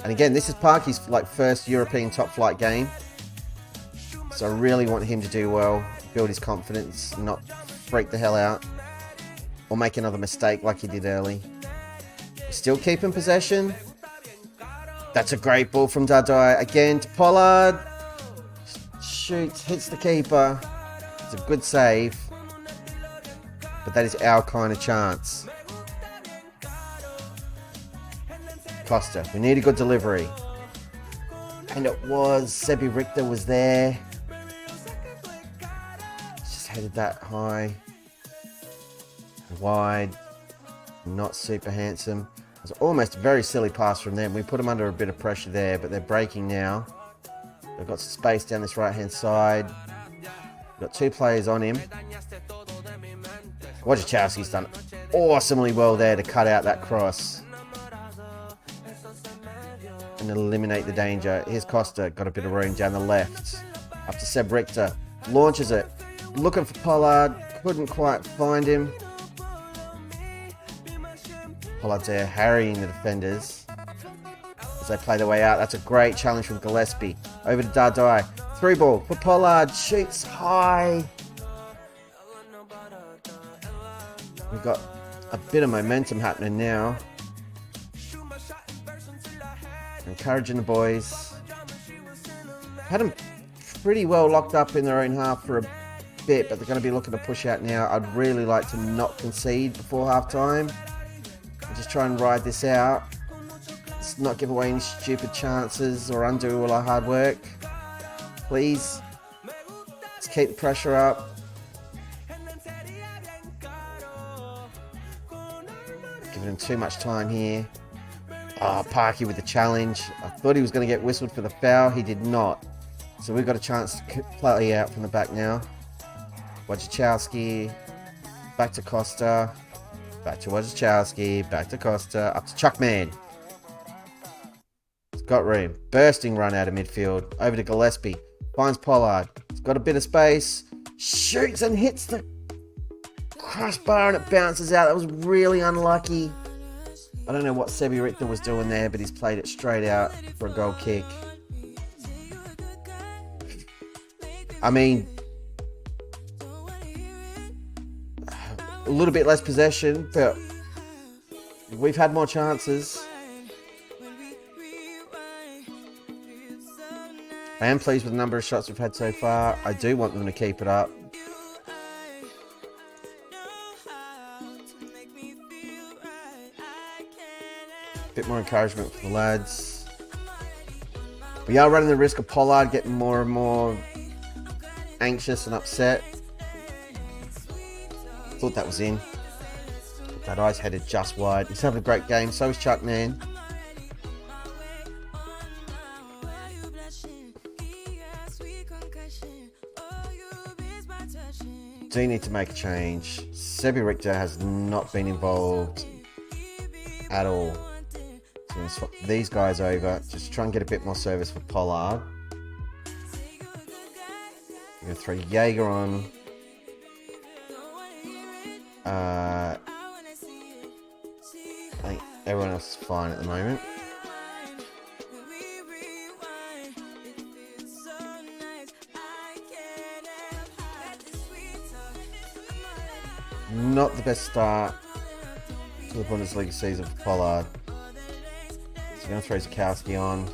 And again, this is Parky's first European top flight game. So I really want him to do well, build his confidence, not freak the hell out, or make another mistake like he did early. Still keeping possession. That's a great ball from Dadai. Again to Pollard. Shoots, hits the keeper. It's a good save. But that is our kind of chance. Costa, we need a good delivery. And it was. Sebi Richter was there. Just headed that high. Wide. Not super handsome. It was almost a very silly pass from them. We put them under a bit of pressure there, but they're breaking now. They've got some space down this right-hand side. Got two players on him. Wojciechowski's done awesomely well there to cut out that cross and eliminate the danger. Here's Costa, got a bit of room down the left. Up to Seb Richter, launches it. Looking for Pollard, couldn't quite find him. Pollard's there, harrying the defenders as they play their way out. That's a great challenge from Gillespie. Over to Dadai. Through ball for Pollard. Shoots high. We've got a bit of momentum happening now. Encouraging the boys. Had them pretty well locked up in their own half for a bit, but they're going to be looking to push out now. I'd really like to not concede before half time. Just try and ride this out. Let's not give away any stupid chances or undo all our hard work. Please. Let's keep the pressure up. Giving him too much time here. Oh, Parky with the challenge. I thought he was going to get whistled for the foul. He did not. So we've got a chance to play out from the back now. Wojciechowski. Back to Costa. Back to Wojciechowski. Back to Costa. Up to Chuckman. He's got room. Bursting run out of midfield. Over to Gillespie. Finds Pollard. He's got a bit of space. Shoots and hits the crossbar and it bounces out. That was really unlucky. I don't know what Sebi Richter was doing there, but he's played it straight out for a goal kick. I mean, a little bit less possession, but we've had more chances. I am pleased with the number of shots we've had so far. I do want them to keep it up. Bit more encouragement for the lads. We are running the risk of Pollard getting more and more anxious and upset. Thought that was in. That eye's headed just wide. He's having a great game. So is Chuck, man. Do need to make a change. Sebi Richter has not been involved at all. So I'm going to swap these guys over. Just try and get a bit more service for Pollard. I'm going to throw Jaeger on. I think everyone else is fine at the moment. Not the best start to the Bundesliga season for Pollard. So we're going to throw Zakowski on.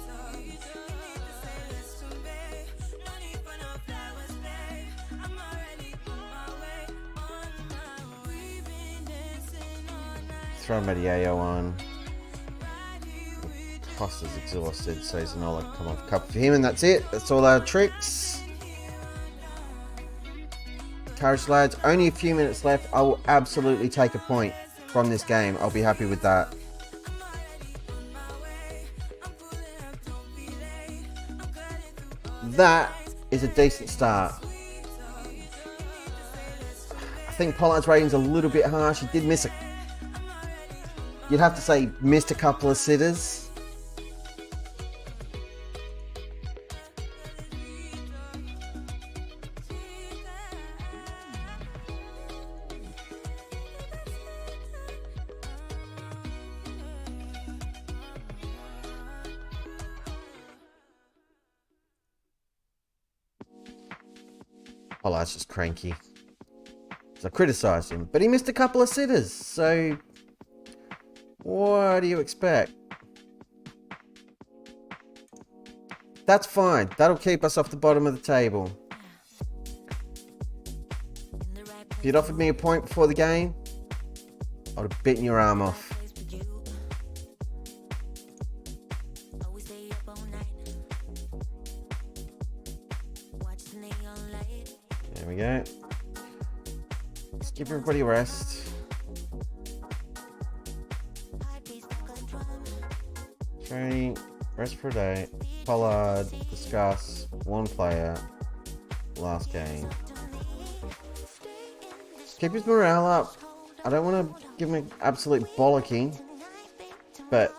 Throw Mediao on. Costa's exhausted, so he's not like come off cup for him, and that's it. That's all our tricks. Courage, lads. Only a few minutes left. I will absolutely take a point from this game. I'll be happy with that. That is a decent start. I think Pollard's rating's a little bit harsh. He did miss a... You'd have to say missed a couple of sitters. Pollard's just cranky. So I criticised him, but he missed a couple of sitters, so what do you expect? That's fine. That'll keep us off the bottom of the table. If you'd offered me a point before the game, I would have bitten your arm off. There we go. Let's give everybody a rest. Training, rest for a day. Pollard, discuss, one player, last game. Just keep his morale up. I don't want to give him an absolute bollocking, but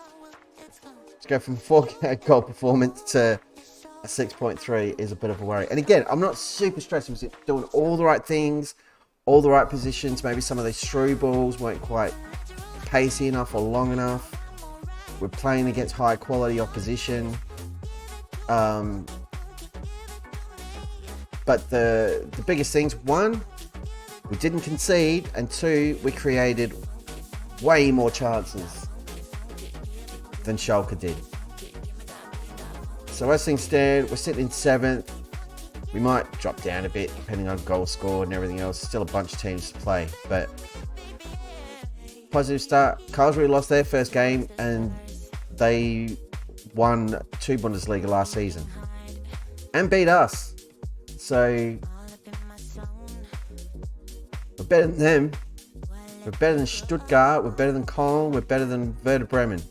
to go from 4 goal performance to a 6.3 is a bit of a worry. And again, I'm not super stressed. He's doing all the right things, all the right positions. Maybe some of these through balls weren't quite pacey enough or long enough. We're playing against high quality opposition. But the biggest things, 1, we didn't concede, and 2, we created way more chances than Schalke did. So as things stand, we're sitting in 7th. We might drop down a bit depending on goal scored and everything else. Still a bunch of teams to play, but positive start. Karlsruhe lost their first game and they won 2 Bundesliga last season and beat us. So we're better than them. We're better than Stuttgart. We're better than Köln. We're better than Werder Bremen.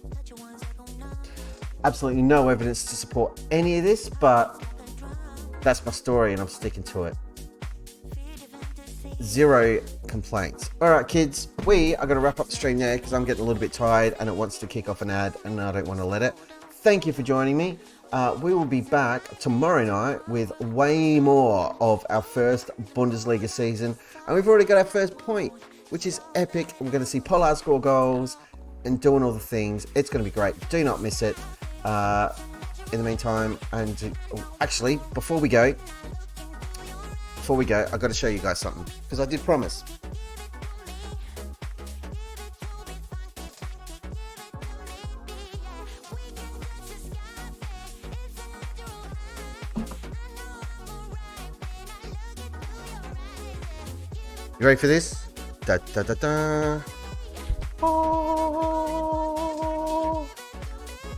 Absolutely no evidence to support any of this, but that's my story and I'm sticking to it. 0 complaints. All right, kids, we are going to wrap up the stream there because I'm getting a little bit tired and it wants to kick off an ad and I don't want to let it. Thank you for joining me. We will be back tomorrow night with way more of our first Bundesliga season. And we've already got our first point, which is epic. We're going to see Pollard score goals and doing all the things. It's going to be great. Do not miss it. In the meantime, and actually, before we go, I've got to show you guys something because I did promise. You ready for this? Da da da da. Oh.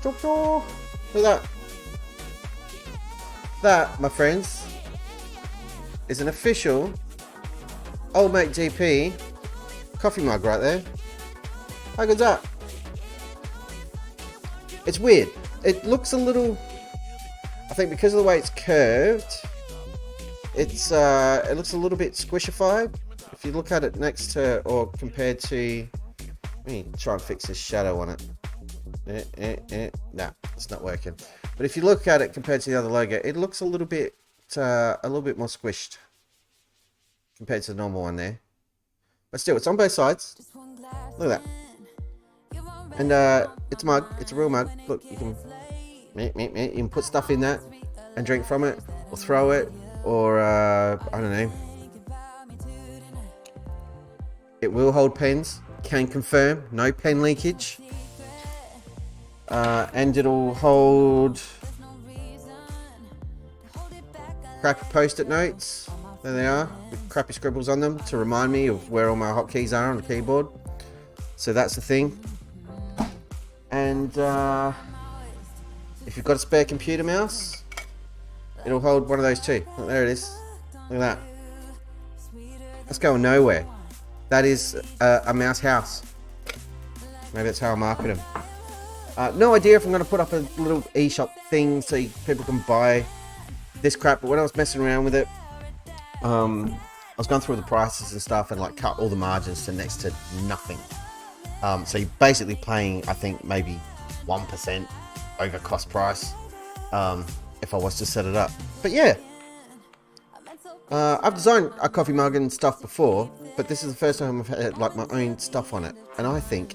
Look at that. That, my friends, is an official Old Mate GP coffee mug right there. How good's that? It's weird. It looks a little, I think because of the way it's curved, it looks a little bit squishified. If you look at it next to or compared to, let me try and fix this shadow on it. Nah, it's not working. But if you look at it compared to the other logo, it looks a little bit more squished compared to the normal one there. But still, it's on both sides. Look at that. And it's a mug. It's a real mug. Look, you can put stuff in that and drink from it, or throw it, or I don't know. It will hold pens. Can confirm. No pen leakage. And it'll hold crappy post-it notes. There they are, with crappy scribbles on them to remind me of where all my hotkeys are on the keyboard. So that's the thing. And if you've got a spare computer mouse, it'll hold one of those too. Oh, there it is. Look at that. That's going nowhere. That is a mouse house. Maybe that's how I market them. No idea if I'm going to put up a little eShop thing so people can buy this crap, but when I was messing around with it, I was going through the prices and stuff and like cut all the margins to next to nothing. So you're basically paying, I think, maybe 1% over cost price if I was to set it up. But yeah, I've designed a coffee mug and stuff before, but this is the first time I've had like my own stuff on it, and I think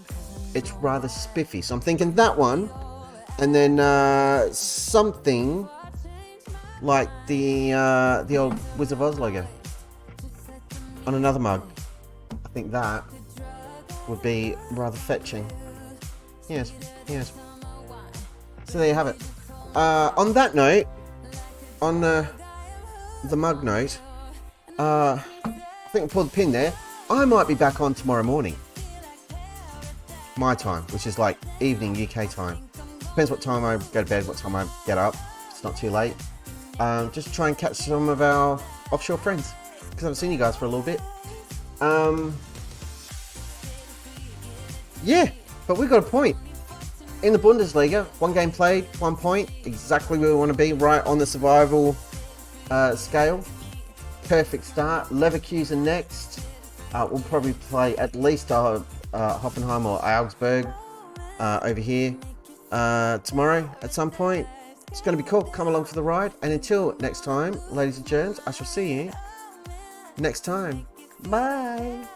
it's rather spiffy. So I'm thinking that one, and then something like the old Wizard of Oz logo on another mug. I think that would be rather fetching. Yes. So there you have it. On that note, on the mug note, I think we'll pull the pin there. I might be back on tomorrow morning. My time, which is like evening UK time. Depends what time I go to bed, what time I get up. It's not too late. Just try and catch some of our offshore friends, because I haven't seen you guys for a little bit. Yeah, but we got a point. In the Bundesliga, 1 game played, 1 point. Exactly where we want to be, right on the survival scale. Perfect start. Leverkusen next. We'll probably play at least Hoffenheim or Augsburg over here tomorrow at some point. It's going to be cool. Come along for the ride. And until next time, ladies and gents, I shall see you next time. Bye.